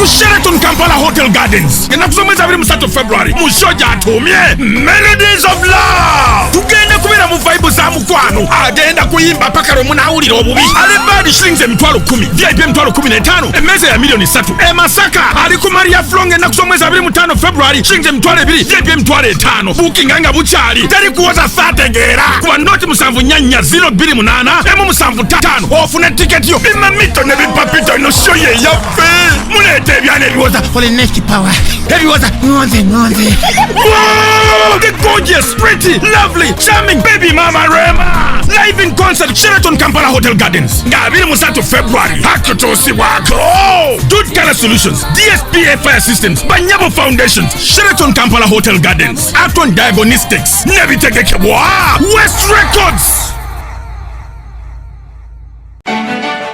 ku Sheraton Kampala Hotel Gardens enaku z'omwezi 23 February mu show gy'atumye Melodies of Love. Tugenda kubeera mu vibe za mukwano agenda kuyimba paka lwe munaawulira obubi. Alibadi shillings emitwalo 10, VIP emitwalo 15, emmeeza ya milioni 3. E Masaka ali ku Maria Flong enaku z'omwezi 25 February shillings emitwalo 2, VIP emitwalo 5. Booking nga bukyali teri kuwoza saategeera kuba noti 7 emu 75 ofuna tiketi yo bimamito ne bipapito ino show ye yaffe mulete ebyana ebiwoza for the next power ebiwoza ngonze the gorgeous pretty lovely charming baby mama Rema live in concert Sheraton Kampala Hotel Gardens nga 23 February hakutosibwako Good Color Solutions DSPA Fire Systems Banyabo Foundations Sheraton Kampala Hotel Gardens Acton Diagnostics nebitegekebwa West Records.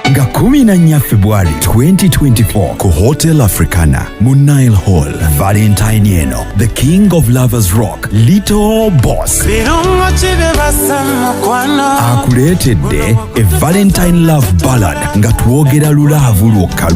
Nga 14 February 2024 ku Hotel Africana mu Nile Hall Valentine eno the King of Lovers Rock Little Boss akuleetedde a Valentine Love Ballad nga twogera lulaavu lwokka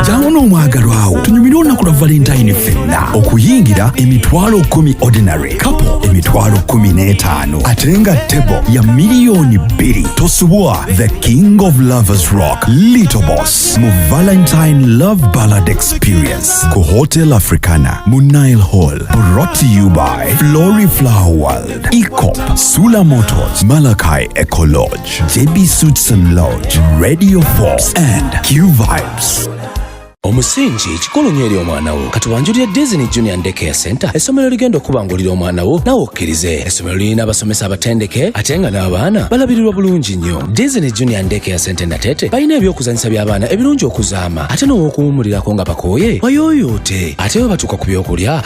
jawona omwagalwa wo tunyumire olunaku lwa Valentine ffenna okuyingira emitwalo 10 ordinary couple emitwalo 15 ate nga table ya miliyoni 2 tosubwa the King of Lovers Rock Little Boss mu Valentine Love Ballad Experience ku Hotel Africana mu Nile Hall, brought to you by Flory Flower World, Ecop, Sula Motors, Malachi Eco Lodge, JB Suits and Lodge, Radio Force and Q Vibes. Omusingi kikulu nnyo eri omwana wo katuwanjulira Disney Junior Daycare Center essomero ligenda okubangulira omwana wo nawe okkirize. Essomero lirina abasomesa abatendeke ate nga n'abaana balabirirwa bulungi nnyo. Disney Junior Daycare Center Natete balina ebyokuzanyisa by'abaana ebirungi okuzaama ate n'okuwummulirako nga bakooye wayooyoote ate we batuuka ku byokulya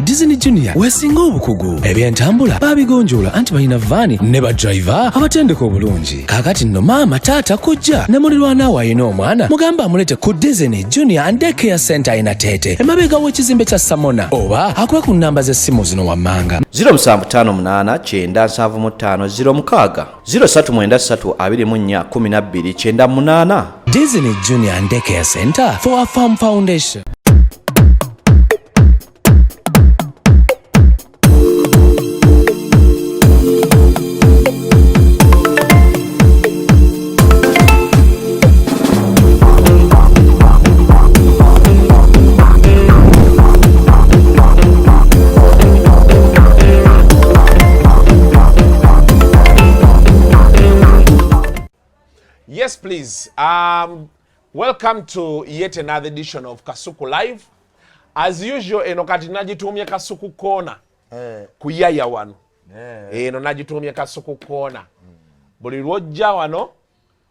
Disney Junior weesinga obukugu ebyentambula baabigonjoola anti balina vaani ne badriver abatendeke obulungi. Kaakati nno maama taata kujja ne mulirwana we ayina omwana mugamba amulete ku Disney Junior Daycare Center Natete emabega w'ekizimbe kya Samona oba akwe ku nnamba z'essimu zino wammanga 0758 0795 Disney Junior Daycare Center for a Farm Foundation. Yes, please. Welcome to yet another edition of Kasuku Live. As usual, eno kati nagitumye Kasuku Corner. Kuyaya wano. Eno nagitumye Kasuku Corner. Buli lwojja wano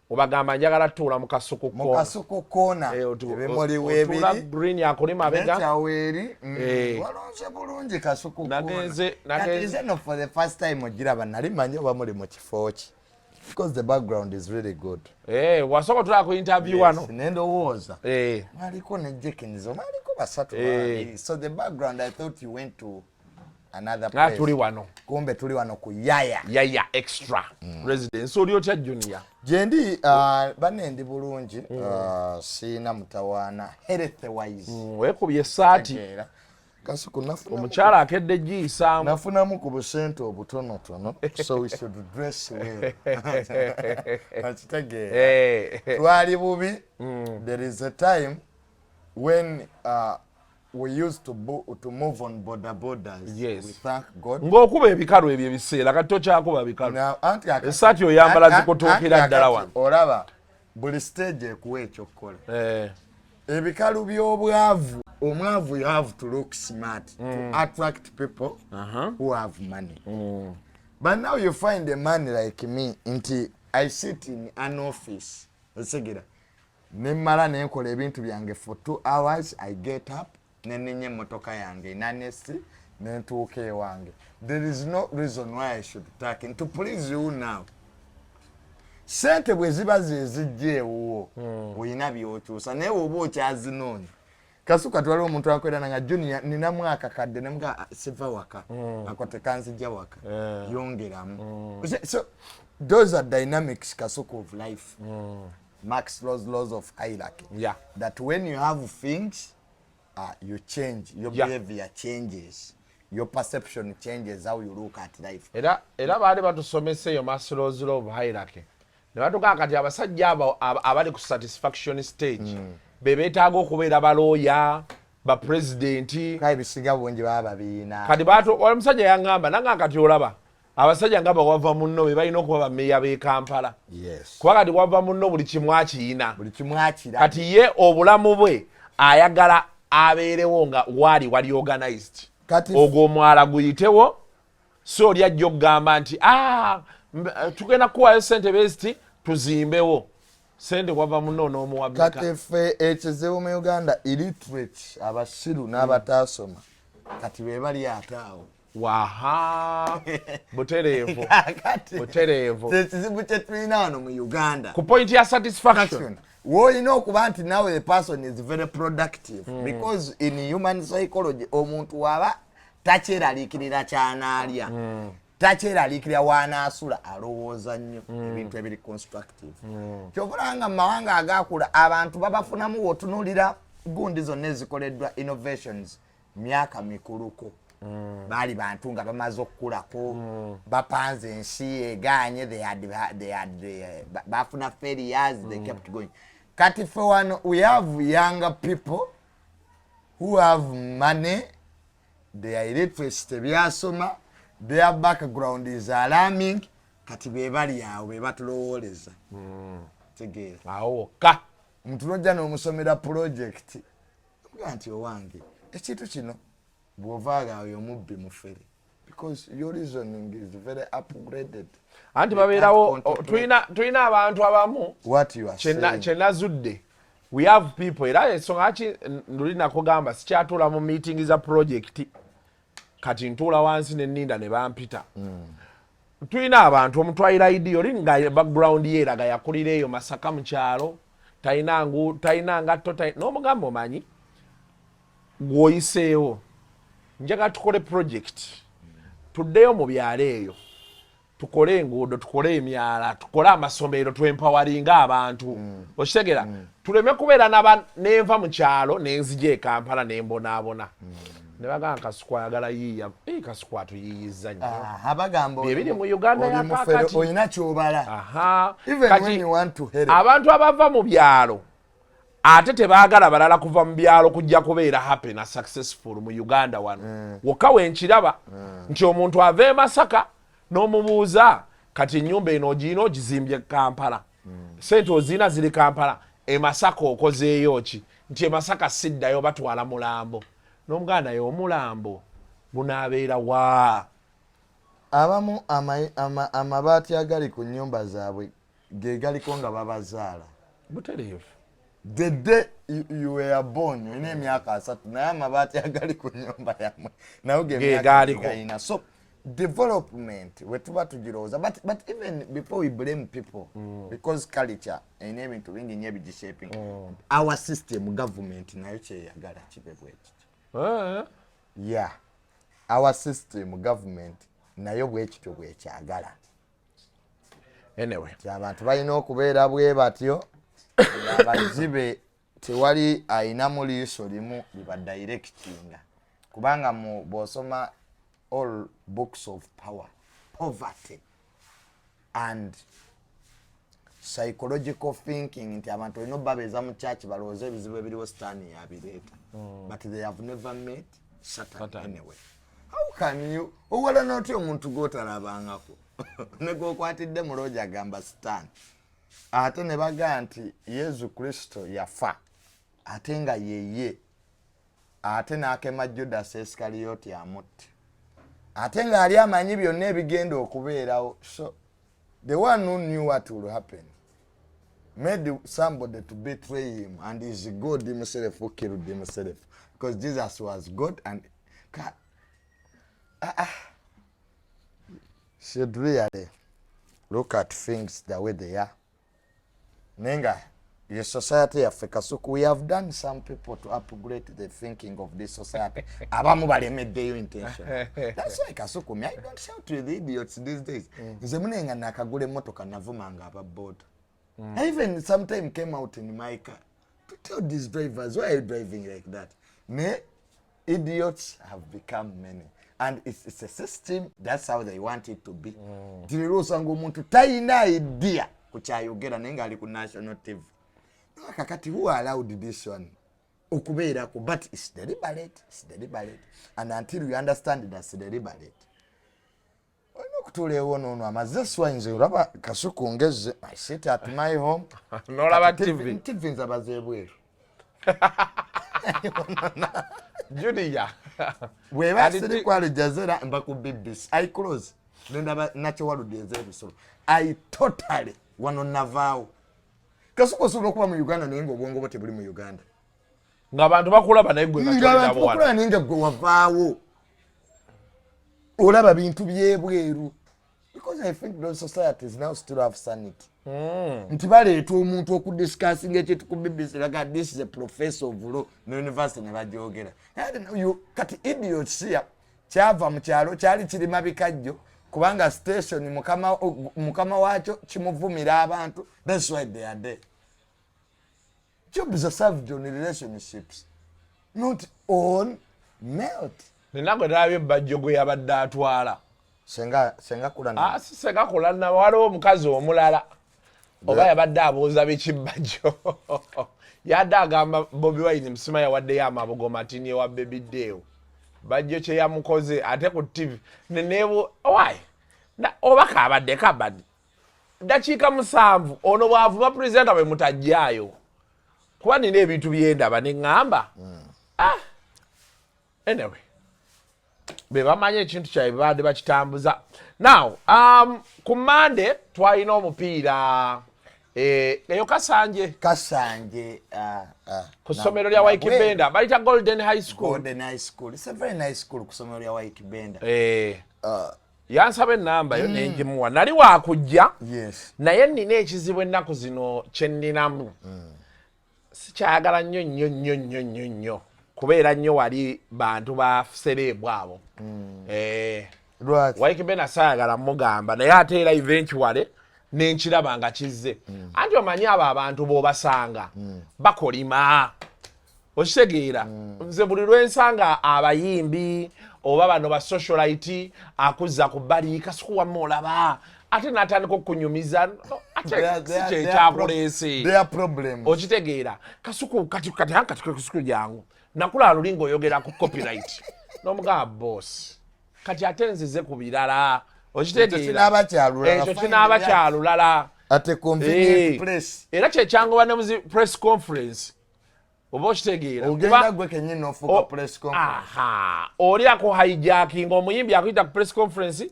obagamba njagala tuula mu Kasuku Corner. Mu Kasuku Corner. Ebimuli webiri. Tula green yakuli mabega. Netaweri. Walonze bulungi Kasuku Corner. Nageze no for the first time ogiraba nali manyi oba muli mu kifo ki. Because the background is really good. Wasoko tula ku interview wano. Nendo woza. Maliko ne Jenkins, maliko basatu. So the background, I thought you went to another place. Tuli wano. Kumbe tuli wano ku Yaya. Yaya extra residence. So Lyocha Junior. Jendi banendi bulungi, sina mutawana health wise. Wekubye saati. Kasuku nafuna omukyala akedde giisa nafunamu ku busente obutonotono so we should dress well. Twali bubi. There is a time when we used to move on borders. Yes. We thank God. Ng'okuba ebikalu ebyo ebiseera kati tokyakuba bikalu. Essaati oyambala zikutuukira ddala wano. Olaba buli stage ekuwa ekyokukola. Ebikalu by'obwavu. Omwavu, you have to look smart to attract people who have money. But now you find a man like me, I sit in an office. Nemala nenkola ebintu byange for 2 hours, I get up, nenenye motoka yange, nanesti, nentuuka ewange. There is no reason why I should talk to please you now. Sente bwe ziba zezijjeewo, oyina by'okyusa, naye oba okyazinoonya. Kasuka twali omuntu akwera nga Junior nina mwaka kadde nemuga siva waka akote kanzija waka yongeramu. So those are dynamics Kasuku of life. Maxwell's laws of hierarchy. Yeah. That when you have things, you change. Your behavior changes. Your perception changes how you look at life. Era baali batusomesa eyo Maslow's law of hierarchy. Ne batugaa kati abasajja abo abali ku satisfaction stage be beetaaga okubeera balooya bapulezidenti kale bisinga bungi baba babiina kati omusajja yaŋŋamba nanga kati olaba abasajja nga bawava munno be balina okuba bameeya b'e Kampala kuba kati wava munno buli kimu akiyina kati ye obulamu bwe ayagala abeerewo nga wali organized ogwo omwala guyitewo so oli ajja okugamba nti tugenda kuwaayo ssente beziti tuzimbewo sente wava muno n'omuwabbika kati ffe ekizibu mu Uganda illiterate abasiru n'abataasoma kati be bali ataawo waha butereevu ekizibu kye tulina wano mu Uganda ku point ya satisfaction woolina okuba nti nawe a person is very productive because in human psychology omuntu waba takyeraliikirira kyanaalya takyeraliikirira wanaasula alowooza nnyo ebintu ebiri constructive kyobulanga mu mawanga agaakula abantu babafunamu wotunuulira gundi zonna ezikoleddwa innovations myaka mikuluko baali bantu nga bamaze okukulako bapanze ensi egaanye bafuna failures they kept going kati ffe wano we have younger people who have money they are illiterate tebyasoma their background is alarming kati be bali awo be batulowooleza tegeera awo ka omuntu nojja n'omusomera project okuga nti owange ekintu kino bw'ovaaga awo omubbi mufere because your reasoning is very upgraded anti babeerawo tulina abantu abamu kyenazudde we have people era ensonga ki luli nakugamba sikyatuula mu meeting za project kati ntuula wansi nenninda ne bampita tulina abantu omutwalira idi oli nga background ye eraga yakulira eyo Masaka mu kyalo talina ngatto n'omugamba omanyi gwoyiseewo njaga tukole project tuddeyo mu byalo eyo tukole enguudo tukole emyala tukole amasomero twempoweringa abantu okitegera tuleme kubeera nenva mu kyalo nenzija e Kampala nembonaabona ne bagamba Kasuku ayagala yiiya Kasuku atuyiyiza nnyo abagamba ebiri mu Uganda yakakati olina kyobala kati abantu abava mu byalo ate tebaagala balala kuva mu byalo kujja kubeera happy na successful mu Uganda wano wokka wenkiraba nti omuntu ava e Masaka n'omubuuza kati ennyumba eno ogirina ogizimbye Kampala sente ozina ziri Kampala e Masaka okozeeyo ki nti e Masaka siddayo batwala mulambo n'omuganda y'omulambo bunaabeera wa abamu amabaati agali ku nnyumba zaabwe ge galiko nga babazaala butereevu the day you were born olina emyaka 3 naye amabaati agali ku nnyumba yammwe nayo gegalina so development wetuba tugirowooza but even before we blame people because culture erina ebintu bingi nnyo ebigishaping our system government nayo kyeyagala kibe bwekityo yeah our system government nayo bwekityo bwekyagala anyway abantu balina okubeera bwe batyo abazibe tewali ayinamu liiso limu libadirectinga kubanga bw'osoma all books of power poverty and psychological thinking nti abantu olina obbabeeza mu church balowooza ebizibu ebiriwo sitaani yabireeta but they have never met Satan anyway how can you owala n'otya omuntu gw'otalabangako ne gw'okwatidde mu looja agamba sitaani ate ne bagaa nti Yesu Kristo yafa ate nga yeye ate n'akema Judas Iscariot amutte ate nga ali amanyi byonna ebigenda okubeerawo so the one who knew what will happen made somebody to betray him and is God himself who killed himself because Jesus was God and should really look at things the way they are. Nenga, your society yaffe Kasuku, we have done some people to upgrade the thinking of this society. Abamu balemeddeyo intention. That's why Kasuku, I don't shout to the idiots these days. Nze munenga nakagula emmotoka navumanga aba boda. I even sometimes came out in my car to tell these drivers, why are you driving like that? Idiots have become many. And it's a system, that's how they want it to be. Tiriro sango muntu taina idea kuchayogera nenga ali ku national TV. Kakati who allowed this one? Okubeerako, but it's deliberate. And until you understand that's deliberate. Okutulewo nono amaze swinze uraba Kasuku ngeze. I sit at my home. No laba TV. TV nzabaze bweru. Julia. Weba siri kwa Jazera mbaku BBC. I close. Nenda nacho walu deze so. I totally wanonavao. Kasuku sono kuba mu Uganda nengo bwongo bote buli mu Uganda. Ngabantu bakulaba naye gwe ngabantu bakulaba ninge gwe wavaawo. Olaba bintu byebweru. Because I think those societies now still have sanity. Nti baleeta omuntu okudiscussing ekintu ku BBC laga this is a professor of law no university ne bajogera. Kati idiots here kyava mu kyalo kyali kirima bikajjo kubanga station mukama wacho kimuvumira abantu. That's why they are there. Jobs are served on relationships, not on melt. Ninago dawe bajjogo yabadde atwala. Senga kulana. Senga kulana waliwo omukazi omulala. Oba yabadde abooza b'ekibajjo. Yadde agamba Bobi Wine Musima yawaddeyo amabogo matini wa Baby Deo. Bajjo kye yamukoze ate ku TV. Neneebo why? Oba kabadde kabadde. Dakiika 7 ono bw'avuba pulezidenti bwe mutajjaayo. Kuba nina ebintu byendaba ne ŋŋamba. Anyway. Be bamanye ekintu kyabwe baadde bakitambuza. Now, ku Monday twalina omupiira eyo Kasanje ku ssomero lya Waikibenda bayita Golden High School. It's a very nice school ku ssomero lya Waikibenda. Yansaba ennamba yo nengimuwa. Nali wakujja naye nina ekizibu ennaku zino kye nninamu. Sikyagala nnyo kubeera nnyo wali bantu ba sereebu abo. Waikibenda saayagala mugamba naye ate era eventually nenkiraba nga kizze. Anti omanyi abo abantu b'obasanga bakolima. Okitegeera nze buli lwensanga abayimbi oba bano ba socialite akuzza ku bbali Kasuku wamma olaba ate n'atandika okunyumiza ate ekyakuleese okitegeera Kasuku kati Kasuku jangu nakula lulingo oyogera ku copyright n'omugamba boss kati ate nzize ku birala okitegeera ekyo kinaaba kyalulala ate convenient place era kyekyangu bannemuzi press conference oba okitegeera ogenda gwe kenyini ofuuka press conference. Oli ako hijacking omuyimbi akuyita ku press conference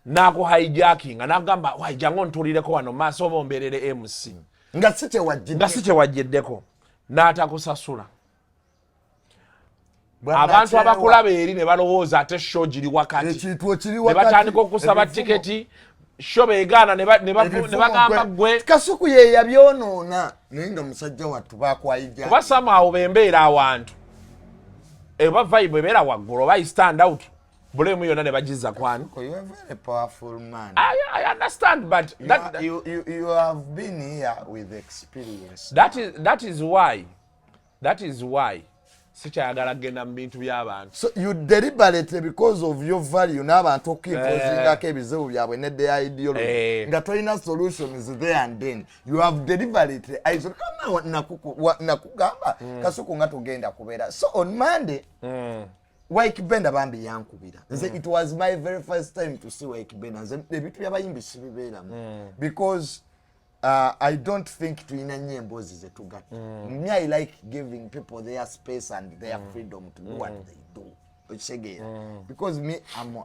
n'ako hijacking n'agamba jangu ontuulireko wano maaso oba ombeerere MC nga si kyewajjiddeko n'atakusasula. Abantu abakulaba eri ne balowooza ate show giri wakati ne batandika okusaba tiketi show beegaana ne bagamba gwe Kasuku ye yabyonoona naye nga musajja wattu bakwayija kuba somehow bembeera awantu eba vibe ebeera waggulu oba stand out bulemu yonna ne bagizza kwani. You are a very powerful man. I understand but you have been here with experience. That is why sikyayagala kgenda mu bintu by'abantu. So you deliberately because of your value n'abantu okukimposingako ebizibu byabwe ne their ideology nga tolina solutions there and then you have deliberately kama nakugamba Kasuku nga tugenda kubeera. So on Monday Waikibenda bambi yankubira nze it was my very first time to see Waikibenda nze ebintu by'abayimbi sibibeeramu because I don't think tulina nyembo zetugatta. Me I like giving people their space and their freedom to do what they do. Because me I'm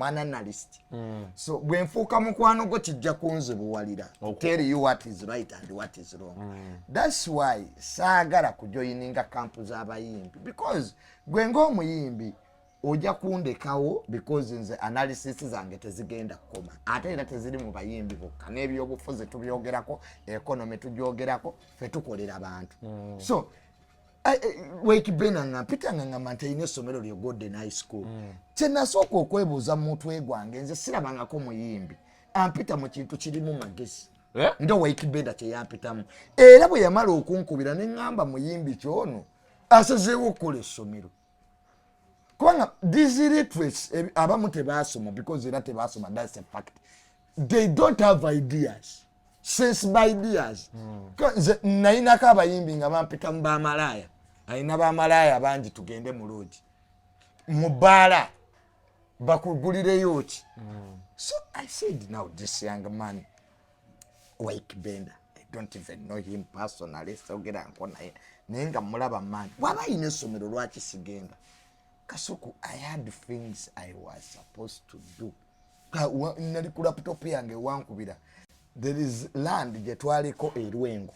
an analyst. So when fuka mukwano go kijja kunzibuwalira tell you what is right and what is wrong. That's why saagala kujoininga camp z'abayimbi because gwenga omuyimbi oja kundekawo because nze analysis zange tezigenda kukoma ate era teziri mu bayimbi bokka n'ebyobufuzi tubyogerako economy tubyogerako fe tukolera abantu. So Waikibenda nga mpita nga maintain essomero lyo Golden High School kye nasooka okwebuuza mu mutwe gwange nze sirabangako muyimbi ampita mu kintu kirimu magezi ndo Waikibenda kye yampitamu era bwe yamala okunkubira ne ngamba muyimbi kyono asazeewo okukola essomero kubanga these illiterates abamu tebasoma because era tebasoma that's a fact they don't have ideas sense by ideas nze nayinako abayimbi nga bampita mu bamalaya ayina bamalaya bangi tugende mu lodge mu bbaala bakugulireyo ki so I said now this young man Waikibenda I don't even know him personally so get anko naye nenga mulaba man waba ine somero lwaki sigenda Kasuku I had things I was supposed to do nali ku laptop yange wankubira there is land je twaliko erwengo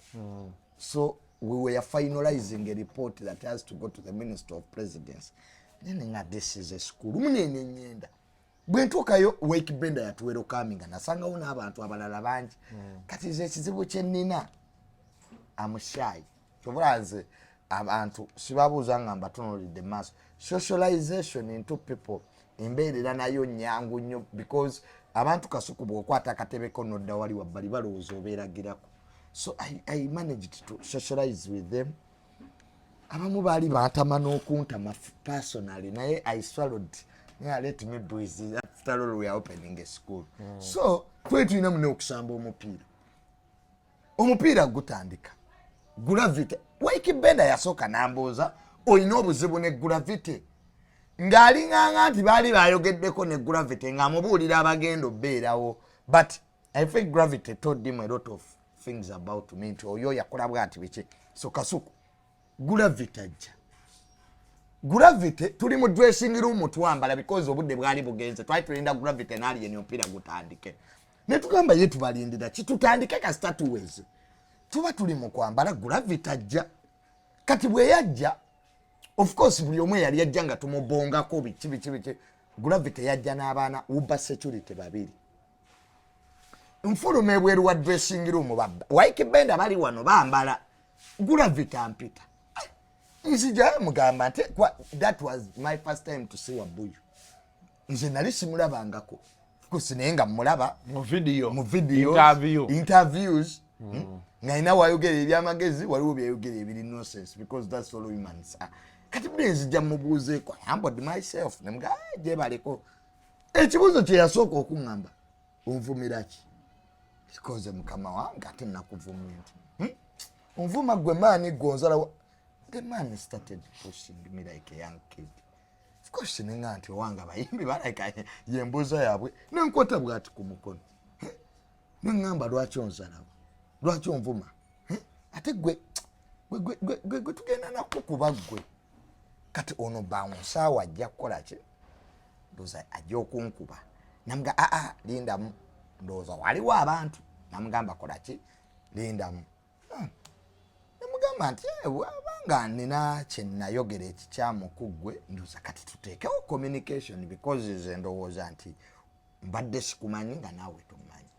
so we were finalizing a report that has to go to the Minister of Presidency nenga this is a school munene nyenda bwentukayo Waikibenda yatuwero kaminga nasanga una abantu abalala bangi kati ze kizibu kyenina amushayi kyobulaze abantu sibabuuza ngamba tunulidde maaso socialization into people embeerera nayo nyangu nnyo because abantu Kasuku bw'okwata akatebeko nodda wali wabbali balowooza obeeragirako so I managed to socialize with them abamu baali baatama n'okuntama personally naye I swallowed let me breathe after all we are opening a school so twetulina muno okusamba omupiira gutandika Gravity Waikibenda yasooka n'ambooza olina obuzibu ne Gravity ng'alinganga nti baali bayogeddeko ne Gravity ng'amubuulira abagenda obbeerawo but I think Gravity told him a lot of things about me nti oyo yakola bwati biki so Kasuku Gravity ajja Gravity tuli mu dressing room twambala because obudde bwali bugenze twali tulinda Gravity n'ali yenye omupiira gutandike ne tugamba ye tubalindira kitutandike kasita tuweze tuba tuli mu kwambala Gravity ajja kati bwe yajja of course buli omwe yali yajja nga tumubongako biki Gravity yajja n'abaana uba security babiri nfulume bweru wa dressing room Waikibenda bali wano bambala Gravity ampita nzija mugamba nti that was my first time to see Wabuyu nze nali simulabangako kusinenga mulaba mu video interviews ngaina wayogera ebyamagezi waliwo byayogera ebiri nonsense because that's all humans kati nzija mubuuzeeko I humbled myself nemga je baleko ekibuzo kye yasooka okungamba onvumira ki because mukama wange ate nakuvumira onvuma gwe maani gonzala the man started pushing me like a young kid. Of course, ninga nti wanga bayimbi balika yembuza yabwe nenkota bwati ku mukono. Nengamba lwaki onzalawo. Lwaki onvuma. Ate gwe tugenda nakukuba gwe. Kati ono bamusa wajja kukola ki? Ndoza ajja okunkuba. Namga linda ndoza waliwo abantu. Namgamba kola ki? Linda namugamba nti abanga nina kyenayogera ekikyamu kuggwe ndoza kati tuteekewo communication because nze ndowooza nti mbadde sikumanyi nga naawe tomanyi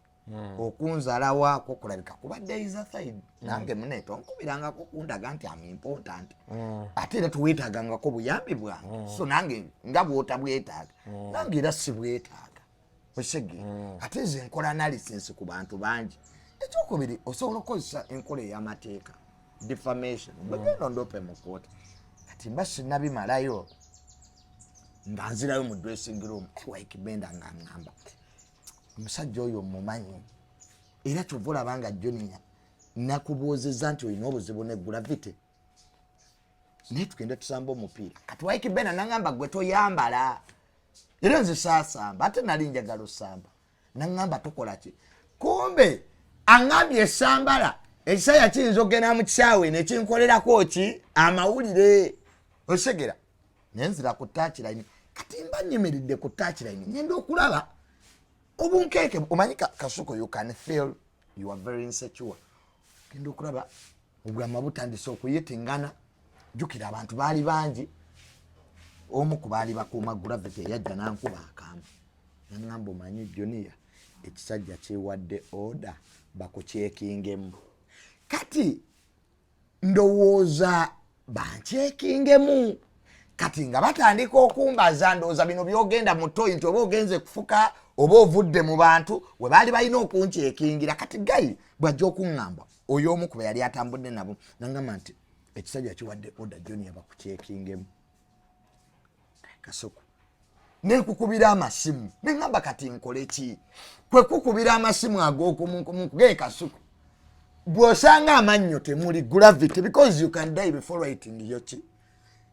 okunzalawaako kulabika kubadde iza side nange muneeto nkubirangako kundaga nti am important ate era tuweetaagangako buyambi bwange so nange nga bwotabwetaaga nange era sibwetaaga osege ate nze nkola analysis ku bantu bangi ekyokubiri osobola okukozesa enkola ey'amateeka defamation bagenda ndope mukoota kati mba sinabimalayo nga nzirayo mu dressing room Waikibenda ng'angamba omusajja oyo mumanyi era kyova olabanga Joniya nakubuuzizza nti olina obuzibu ne Gravity naye tugenda tusamba omupiira kati Waikibenda nangamba gwe toyambala era nze saasamba ate nali njagala osamba nangamba tukola ki kumbe angambye esambala ekisaya kiyinza okugenda mu kisaawe nekinkolerako ki amawulire osegera nenzira ku touchline kati mba nyimiridde ku touchline ngenda okulaba obunkeeke omanyi Kasuku you can feel you are very insecure ngenda okulaba obulama butandise okuyetingana jjukira abantu baali bangi omu ku baali bakuuma Gravity yajja nankuba akamba nangamba omanyi Joniya ekisajja kyewadde order bakukyekingemu kati ndowooza bankyekingemu kati nga batandika okumbaza ndowooza bino byogenda mu toyinti oba ogenze kufuka oba ovudde mu bantu we baali balina okuncekingira kati gayi bwajja okuŋŋamba oyo omu kuba yali atambudde nabo nangamba nti ekisajja kiwadde oda junior bakuceekingemu Kasuku nekukubira amasimu neŋŋamba kati nkole ki kwe kukubira amasimu ag'okumunkumunkugee Kasuku bw'osanga amannyo temuli gravity because you can die before writing yoki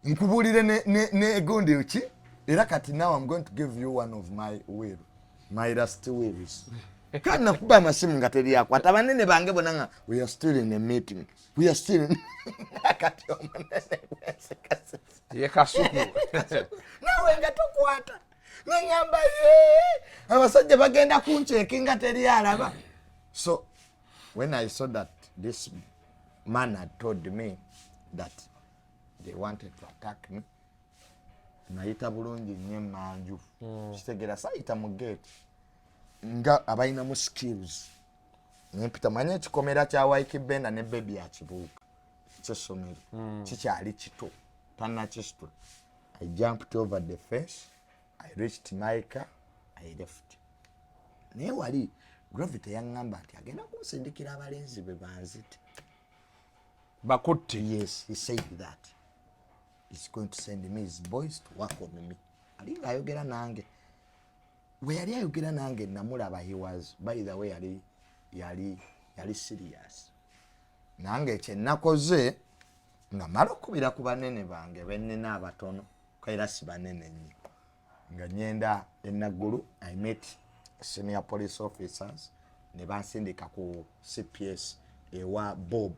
nkubulire ne gundi ki era kati now I'm going to give you one of my last wills kandi nakuba amasimu nga teri akwata banene bange bonanga we are still in a meeting we are still in kati omunene ye Kasuku nawe nga tokwata nengamba abasajja bagenda kuncekinga teri alaba so when I saw that this man had told me that they wanted to attack me nayita bulungi nnyo manju kitegera sayita mu gate nga abalina mu skills nempita manya ekikomera kya Waikibenda ne baby ya Kibuuka kyesomero kikyali kito tannakisitula I jumped over the fence I reached my car I left naye wali Gravity yaŋŋamba nti agenda kunsindikira abalenzi be banzite bakutte yes he said that he's going to send me his boys to work on me ali ayogera nange we yali ayogera nange namulaba he was by the way yali serious nange kyenakoze nga mala okubira ku banene bange bennene abatono kaira si banene nnyo nga nyenda enaggulu I met senior police officers ne bansindika ku CPS ewa Bob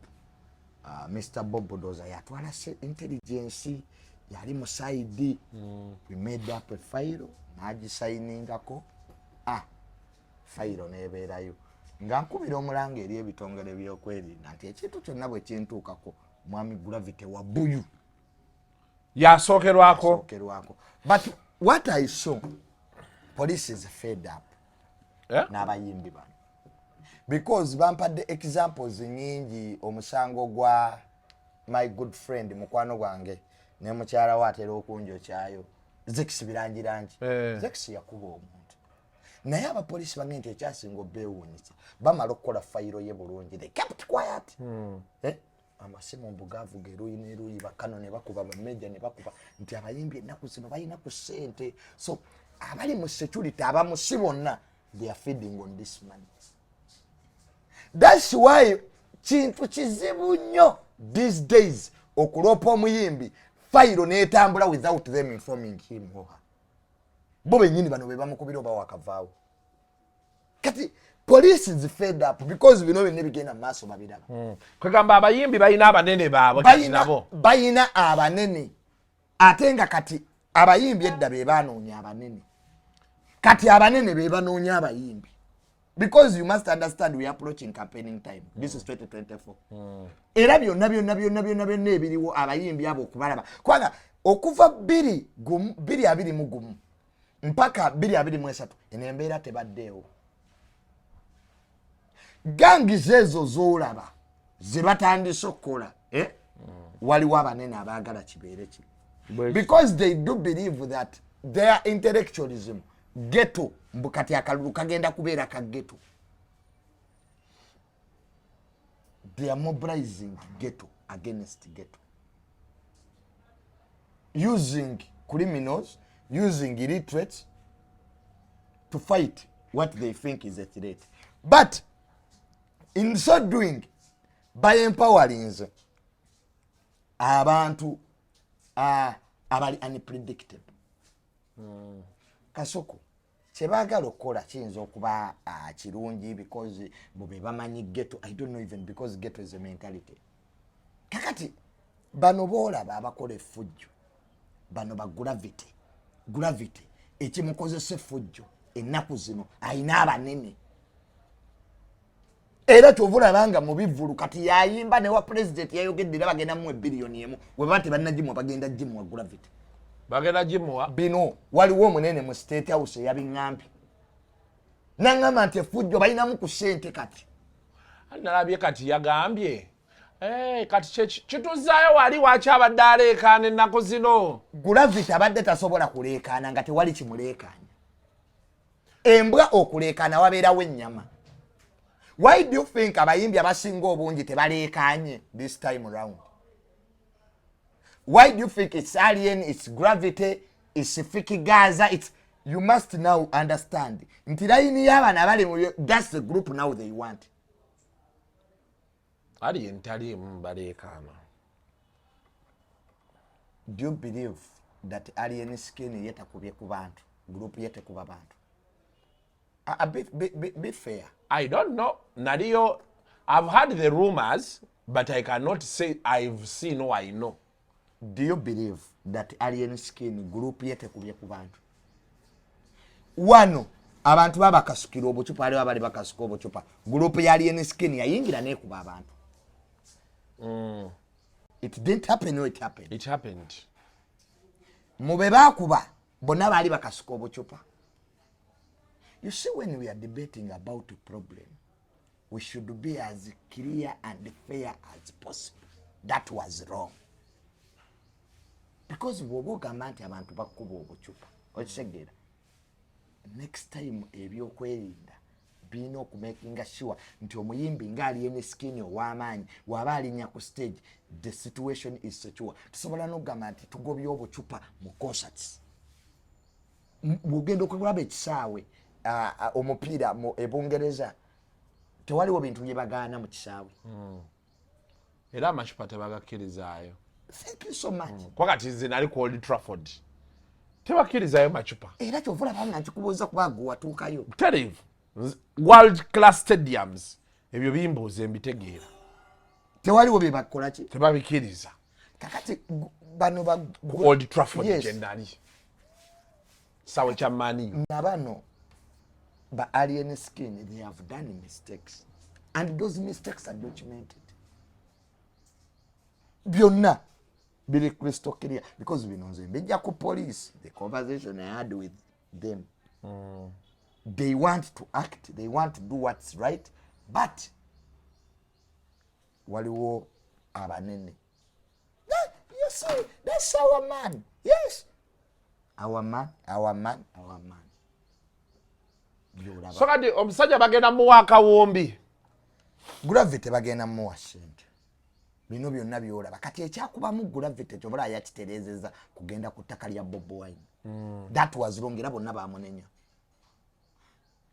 Mr. Bob doza yatwala intelligence yali mu side we made up a file nagisainingako file nebeerayo nga nkubira omulanga eri ebitongole by'okwerinda nti ekintu kyonna bwe kintuukako mwami Gravity wa Buyu yasookerwako but what I saw police is fed up n'abayimbi bano because bampadde examples nyingi omusango gwa my good friend mukwano gwange ne mukyala watera okunjo kyayo Zex birangirangi Zex yakuba omuntu naye abapolisi bangente ekyasinga beewuunyisa bamala okukola fayiro ye bulungi they kept quiet amasimu mbugavu geruyi neruyi bakano ne bakuba bameja ne bakuba nti abayimbi ennaku zino balina ku ssente so abali mu security abamusi bonna they are feeding on this money. That's why kintu kizibu nnyo these days okulopa omuyimbi fayiro netambula without them informing him or her. Bo benyini bano be bamukubira oba wakavaawo. Kati police is fed up because we know we nebigenda maaso babiraba. Kwegamba abayimbi balina abanene baabwe kati nabo. Balina abanene. Ate nga kati abayimbi edda be banoonya abanene. Kati abanene be banoonya abayimbi. Because you must understand we are approaching campaigning time. This is 2024. Era byonna ebiriwo abayimbi abo okubalaba. Kwanga okuva 2021 mpaka 2023 enembeera tebaddeewo. Gangi zezo zoolaba ze batandise okukola waliwo abanene abaagala kibeere ki. Because they do believe that their intellectualism ghetto mbukati akalulu kagenda kubeera ka ghetto. They are mobilizing ghetto against ghetto, using criminals, using illiterates to fight what they think is a threat. But in so doing, by empowering abantu abali unpredictable. Kasuku kyebagala okukola kiyinza okuba kirungi because bwe bamanyi ghetto. I don't know even because ghetto is a mentality. Kakati bano boolaba abakola effujjo bano ba Gravity ekimukozesa effujjo ennaku zino ayina abanene. Era kyovulabanga mu bivulu kati yayimba ne wa president yayogeddera bagenda mu billioni emu we bati bannagimu bagenda jimu wa Gravity. Bagenda jimuwa bino waliwo omunene mu State House yabiŋŋambye naŋŋamba nti effujjo balinamu ku ssente kati. Nalabye kati yagambye kati kituzaayo wali wakyabadde aleekaana ennaku zino. Gravity abadde tasobola kuleekaana nga tewali kimuleekaanya. embwa okuleekana wabeerawo ennyama. Why do you think abayimbi abasinga obungi tebaleekanye this time around? Why do you think it's Alien, it's Gravity, it's Fiki Gaza, it's... You must now understand. Nti layini y'abaana bali that's the group now they want. Alien tali mbaleekana. Do you believe that Alien skin yeta kubye ku bantu? Group yete kuba bantu? A bit fair. I don't know. Nadiyo, I've heard the rumors, but I cannot say I've seen or I know. Do you believe that Alien skin group yete kubye ku bantu? Wano abantu baba kasukira obucupa ali babali bakasuka obucupa. Group ya Alien skin yayingira nekuba abantu. It didn't happen or it happened. It happened. Mube bakuba bonna bali bakasuka obucupa. You see, when we are debating about a problem, we should be as clear and fair as possible. That was wrong. Because bw'ogamba nti abantu bakuba obucupa okitegera, next time ebyokwerinda birina okumakinga sure nti omuyimbi ng'ali ene skin ow'amaanyi waba alinya ku stage, the situation is secure. Tusobola n'okugamba nti tugobye obucupa mu concerts. Bw'ogenda okulaba ekisaawe omupiira mu Ebungereza tewaliwo bintu bye bagaana mu kisaawe. Era amacupa tebagakkirizaayo. Thank you so much. Kwakati nze nali ku Old Trafford tebakkirizayo macupa. Era kyova olaba nga nkikubuuza kuba gwe watuukayo. Tell world class stadiums ebyo bimbuuza mbitegeera. Tewaliwo bye bakola ki? Tebabikkiriza. Kakati bano ba ku Old Trafford yes. gye nali. Sawe kya Mani. Na bano ba Alien skin, they have done mistakes. And those mistakes are documented. Byonna biri crystal clear because we know them. Bijja ku police, the conversation I had with them. They want to act, they want to do what's right, but waliwo abanene. You see, that's our man. Yes. Our man. So kati omusajja bagenda muwaaka wombi. Gravity bagenda muwa sente. Bino byonna byolaba. Kati ekyakubamu Gravity kyobula yakitereezeza kugenda ku ttaka lya Bobi Wine. That was wrong era bonna bamunenya.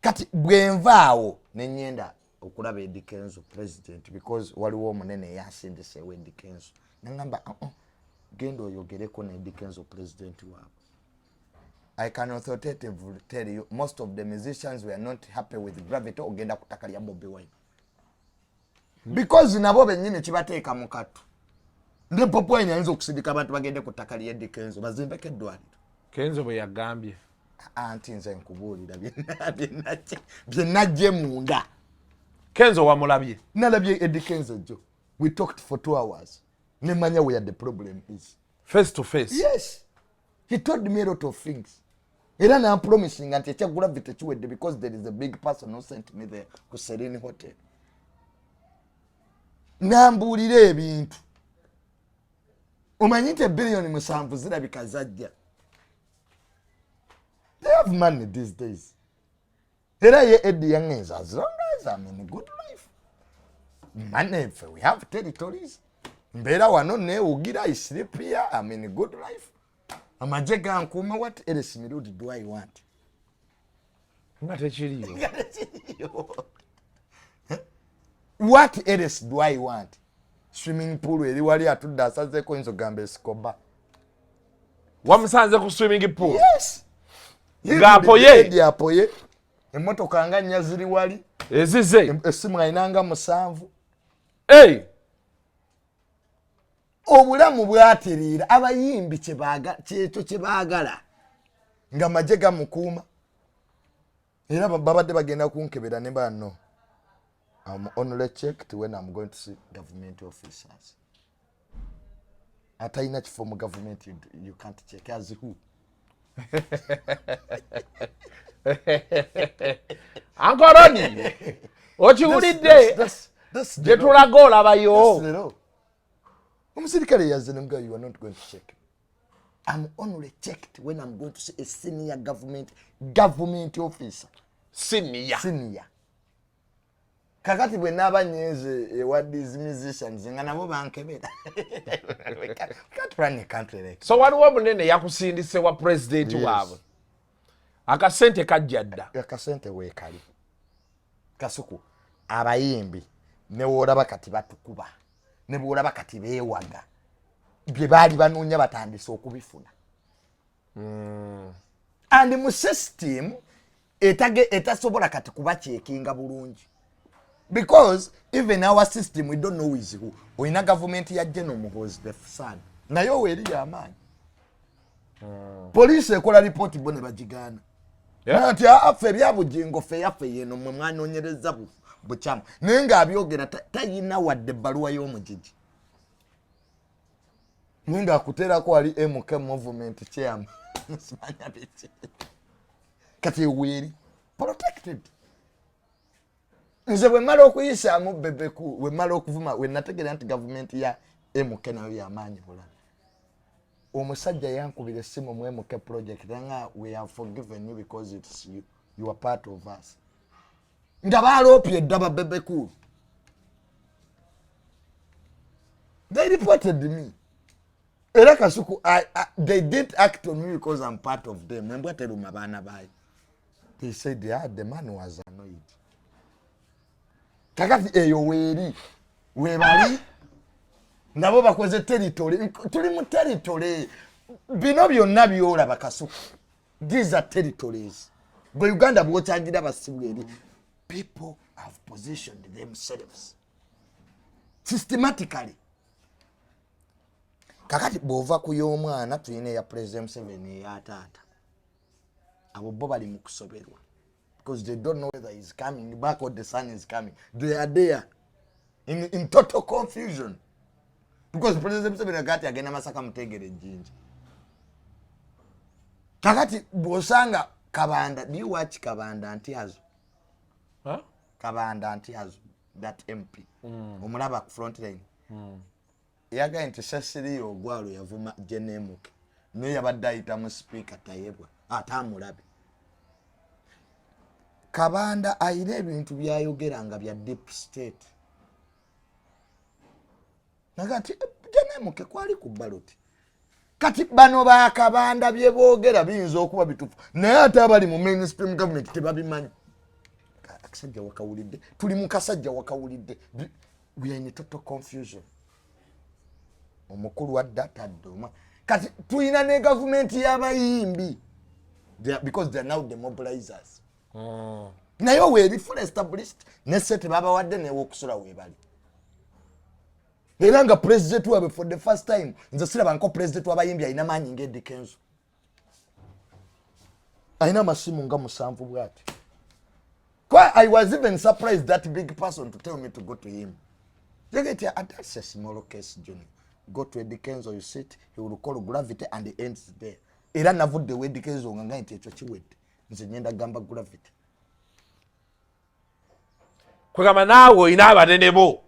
Kati bwenvaawo nenyenda okulaba Eddie Kenzo president because waliwo omunene yasindiseewo Eddie Kenzo. Nangamba genda oyogereko ne Eddie Kenzo president waabwe. I can authoritatively tell you most of the musicians were not happy with Gravity ogenda ku ttaka lya Bobi Wine. Because nabo bennyini kibateeka mu katu. Ne Bobi Wine ayinza okusindika abantu bagende ku ttaka lya Eddie Kenzo bazimbeko eddwaliro. Kenzo bwe yagambye. Anti nze nkubuulira bye najje munda. Kenzo wamulabye? Nalabye Eddie Kenzo jo. We talked for 2 hours. Ne manya where the problem is. Face to face? Yes. He told me a lot of things. Era na promising anti ekya Gravity kiwedde because there is a big person who sent me there ku Serene Hotel. Nambuulira ebintu. Omanyi nti billion 7 zirabika zajja. They have money these days. Era ye Eddie yangenza as long as I'm in a good life. Money, we have territories. Mbera wano neewugira I sleep here, I'm in a good life. Amagye gankuuma, what else Mirudi do I want? Nga tekiriyo. What else do I want? Swimming pool eri wali atudde asazeeko yinza ogamba esikoba. Wamusanze ku swimming pool? Yes. Ng'apoye? Apoye. Emmotoka nga nnya ziri wali. Ezize? Essimu ayinanga 7. Hey! Obulamu bwateriira abayimbi kyekyo kye baagala nga magye gamukuuma era babadde bagenda kunkebera ne banno. I'm only checked when I'm going to see government officers. Atayina kifo mu government you can't check as who. Ankoroni okiwulidde gye tulaga olabayo. Omusirikale yazze ne mugayo, you are not going to check. I'm only checked when I'm going to see a senior government officer. Senior. Kakati bwe naba nyeze what these musicians nga nabo bankebera. Can't run a country like. So waliwo munene yakusindise wa president waabwe. Akasente kajjadda. Akasente weekali. Kasuku abayimbi ne woraba kati batukuba. Ne woraba kati beewaga. Bye baali banoonya batandise okubifuna. And mu system etasobola kati kuba checkinga bulungi. Because even our system we don't know who is who. Oyina government ya General Muhoozi the son. Nayo weri ya amani. Police ekola report bone bagigana. Nti afe byabujingo fe yafe yeno mwe mwanonyereza buchamu. Nenga abyogera tayina wadde baluwa y'omujiji. Nenga akutera ko ali MK movement chairman. Simanya biti. Kati weri protected. Nze bwe mala okuyisa mu bebeku we mala okuvuma we nategera anti government ya MK nayo ya maanyi bulala. Omusajja yankubira simu mu MK project nga we have forgiven you because it's you are part of us. Ndabalopye daba bebeku. They reported me. Era Kasuku they didn't act on me because I'm part of them. Mbwatelu mabana bayi. They said the man was annoyed. Kakati eyo weri webali nabo bakoze territory tuli mu territory bino byonna byola bakasuku. These are territories. Go Uganda bwotangira basibweri. People have positioned themselves systematically. Kakati bova kuyomwana tuyine ya President 7 ya tata. Abo bo bali mu kusoberwa. Because they don't know whether he's coming back or the sun is coming. They are there in total confusion. Because President Museveni agenda masaka mutegere jinja. Kakati bosanga Kabanda, do you watch Kabanda Antiazo? Huh? Kabanda Antiazo, that MP. Omulaba front line. Yaga into Cecily or Gwalo yavuma Jenemuke. No yabadda itamu speaker tayebwa. Atamulabi. Kabanda ayina ebintu byayogeranga bya deep state. Nagati Jenemuke kwali ku ballot. Kati bano ba Kabanda bye boogera biyinza okuba bitufu. Naye ate abali mu mainstream government tebabimanyi. Akasajja wakawulidde. Tuli mu kasajja wakawulidde. We are in total confusion. Omukulu wa data doma. Kati tuyina ne government y'abayimbi. Because they are now the mobilizers. Naye weeri full established ne sete baba wadde ne wokusula webali. Era nga president wabe for the first time nze siraba nko president w'abayimbi ayina maanyi ng'Eddie Kenzo. Ayina masimu nga musanvu bwati. I was even surprised that big person to tell me to go to him. You get here, that's a small case, Johnny. Go to Eddie Kenzo, you sit, he will call Gravity and the ends there. Era navudde we Eddie Kenzo nga nti ekyo kiwedde. Nze nyenda gamba Gravity. Kwegamba naawe olina abanene bo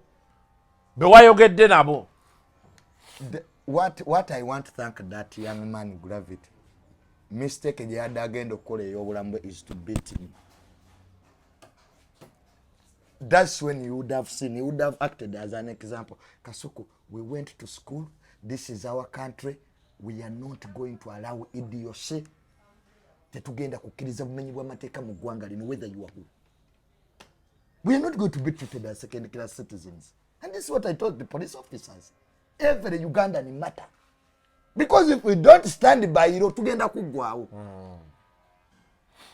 bewayogedde nabo. What I want to thank that young man Gravity. Mistake gye yadde agenda okukola ey'obulamu is to beat him. That's when you would have seen, you would have acted as an example. Kasuku, we went to school. This is our country. We are not going to allow idiocy. Tetugenda kukkiriza bumenyi bw'amateeka mu ggwanga lino whether you are who. We are not going to be treated as second-class citizens. And this is what I told the police officers. Every Ugandan matter. Because if we don't stand by it, tugenda kuggwawo.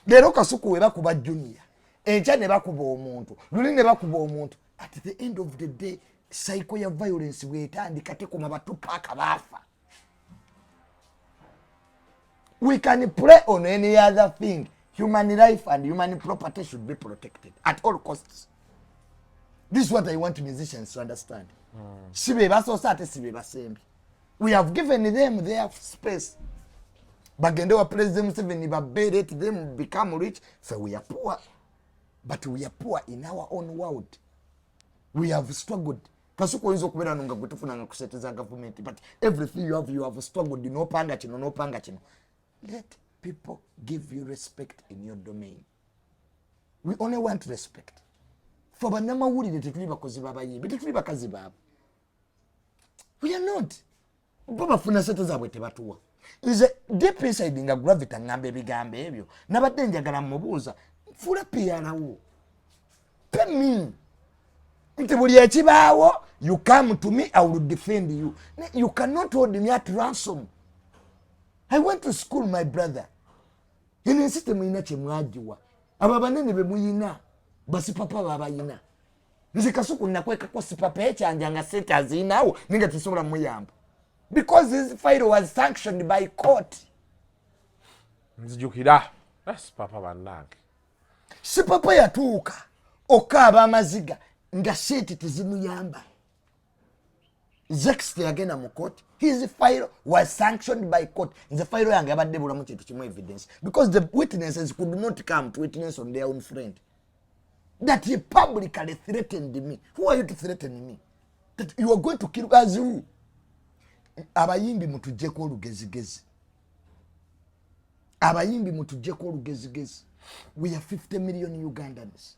Leero Kasuku we bakuba junior. Enkya ne bakuba omuntu. Luli ne bakuba omuntu. At the end of the day, cycle ya violence bwetandika tekoma batupaaka baafa. We can pray on any other thing. Human life and human property should be protected at all costs. This is what I want musicians to understand. Sibe basosa ate sibe basembi. We have given them their space. Bagende wa President Museveni baberet them become rich. So we are poor. But we are poor in our own world. We have struggled. Kasuku oyinza okubeera nga gwe tufunanga kuseteza government, but everything you have struggled n'opanga kino. Let people give you respect in your domain. We only want respect. For bannamawulire tetuli bakozi b'abayimbi, tetuli bakazi baabo. We are not. Bo bafuna sente zaabwe tebatuwa. Is a deep inside nga Gravity ngamba ebigambo ebyo. Nabadde njagala mubuuza, nfula PRO. Pay me. Nti buli ekibaawo, you come to me, I will defend you. You cannot hold me at ransom. I went to school, my brother. Ine system ina kye mwagiwa. Aba banene be muyina. Basi papa babayina. Nze Kasuku nakweka ko sipapa ekyanja nga sente azinawo ninga tusobola muyamba. Because this file was sanctioned by court. Nzijukira. Yes, papa bannange. Sipapa yatuuka okaaba amaziga nga sente tezimuyamba. Zext yagenda mu court. His file was sanctioned by court. The file yange yabadde bulamu kintu kimu evidence. Because the witnesses could not come to witness on their own friend. That he publicly threatened me. Who are you to threaten me? That you are going to kill us who? Abayimbi mutujjeko olugezigezi. Abayimbi mutujjeko olugezigezi. We are 50 million Ugandans.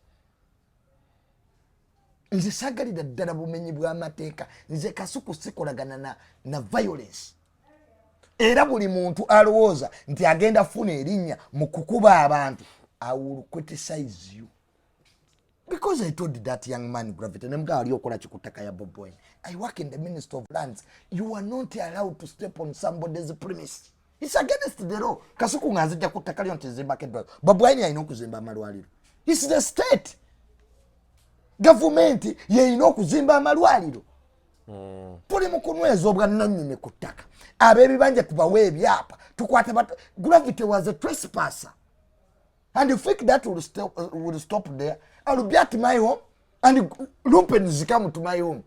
Nze sagalira ddala bumenyi bw'amateeka. Nze Kasuku sikolagana na violence. Era buli muntu alowooza nti agenda funa erinnya mu kukuba abantu. I will criticize you. Because I told that young man Gravity, I work in the Ministry of Lands. You are not allowed to step on somebody's premise. It's against the law. Kasuku ngazija kutakali on tizimba kedwa. Bob Wine ayino kuzimba amalwaliro. It's the state. Government ye ino kuzimba amalwaliro. Tuli mukunwezo bwa nanyine kutaka. Abebi banje tubawe ebyapa. Tukwate bat Gravity was a trespasser. And the fact that will stop there, I will be at my home and lumpen come to my home.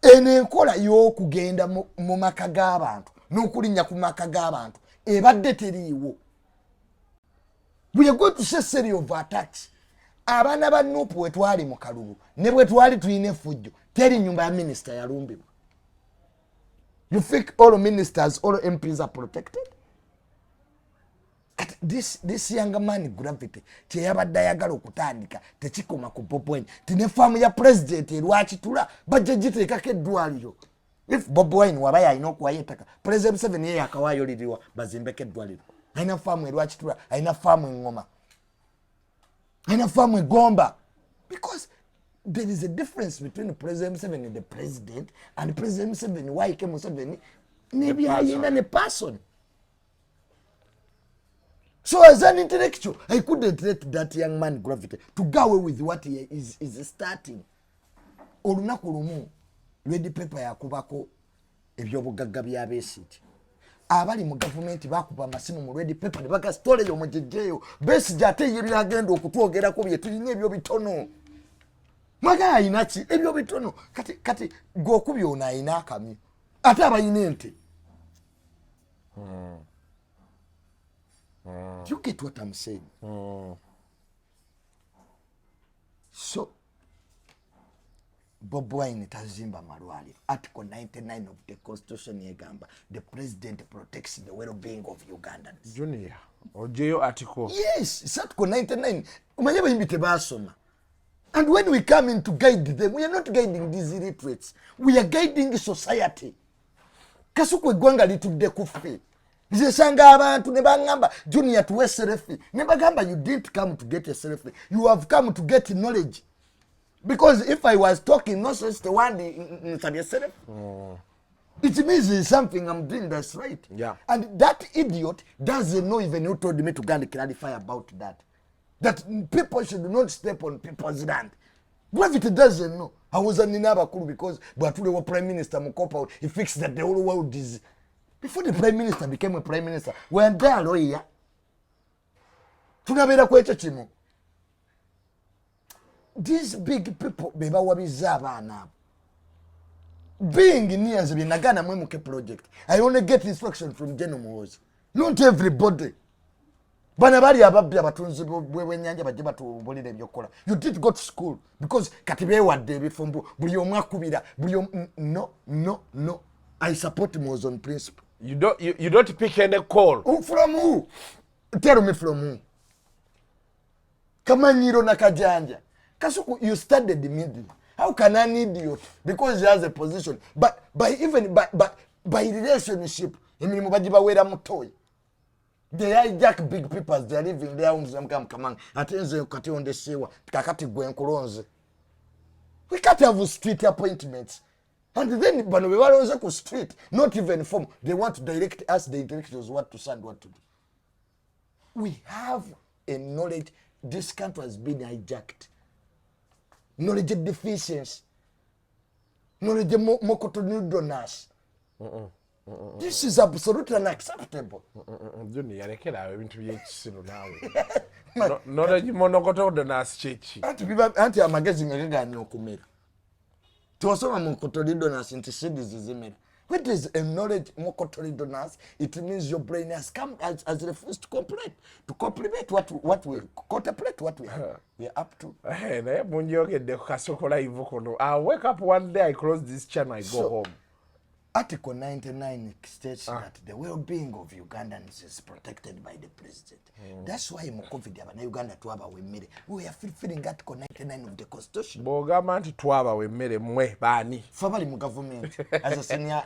Ene nkola y'okugenda mu maka g'abantu n'okulinnya ku maka g'abantu ebadde teriiwo. We are going to see series of attacks. Abaana ba Nuupu we twali mu kalulu ne bwe twali tulina effujjo teri nyumba ya minisita yalumbibwa. You think all ministers, all MPs are protected? This young man Gravity kyeyabadde ayagala okutandika tekikoma ku Bob Wine tine faamu ya president lwakitula bajja giteekako eddwaliro. If Bob Wine waba yalina okuwayo ettaka President 7 ye yakawaayo liriwa bazimbeko eddwaliro. Alina faamu elwakitula, alina faamu engoma, alina faamu egomba. Because there is a difference between President 7 and the president, and President 7 Waike Museveni nebyayina ne person. So as an intellectual, I couldn't let that young man Gravity to go away with what he is starting. Olunaku lumu, ready paper yakubako ebyobugagga by'abeesiti. Abali mu government bakuba amasimu mu ready paper ne baga story yo mujejeyo. Besigye ate ye byagenda okutwogerako bye tulina ebyo bitono. Mwaga ayina ki ebyo bitono. Kati gwokubi ono ayina akamyu. Ate abayina ente. You get what I'm saying? So, Bob Wine tazimba malwaliro. Article 99 of the Constitution yegamba, the president protects the well-being of Ugandans. Junior, ojeyo article. Yes, it's Article 99. Umanye bayimbi tebasoma. And when we come in to guide them, we are not guiding these illiterates. We are guiding society. Kasuku eggwanga litudde kufe. Zesanga abantu ne bangamba Junior tuwe selfie. Ne bagamba you didn't come to get a selfie. You have come to get knowledge. Because if I was talking nonsense the one in selfie. It means it's something I'm doing that's right. Yeah. And that idiot doesn't know even who told me to go and clarify about that. That people should not step on people's land. Gravity doesn't know. I was an Inabakuru because Batulewa Prime Minister Mukopa, he fixed that the whole world is. Before the Prime Minister became a Prime Minister, when they are lawyer, tunabera kwecho chimo. These big people, beba wabizaba na. Being in years, Nagana Mwemuke project, I only get instruction from General Moz. Not everybody. bana bali ababbi abatunzi bw'ennyanja bajje batubulira ebyokukola. You did go to school because kati beewadde ebifumbu buli omu akubira no I support Mo's on principle. You don't pick any call. From who? Tell me from who? Kamanyiro na Kajanja. Kasuku, you studied the middle. How can an idiot? Because he has a position. But by relationship, they hijack big people. They are living their homes. We can't have street appointments. And then when we were on street, not even form, they want to direct us, the directors what to send, what to do. We have a knowledge. This country has been hijacked. Knowledge deficiency. Knowledge mokotonudoness. This is absolutely unacceptable. Knowledge monokotonudoness chichi. Anti amagazing again okumera. Tosoma mokotonudoness into cities zimera. What is a knowledge mokotonudoness? It means your brain has come as refused to compliment what we contemplate what we are up to. Hey, I wake up one day, I close this channel, I go home. Article 99 states that the well-being of Ugandans is protected by the president. That's why in Uganda we are fulfilling Article 99 of the Constitution. Family government as a senior.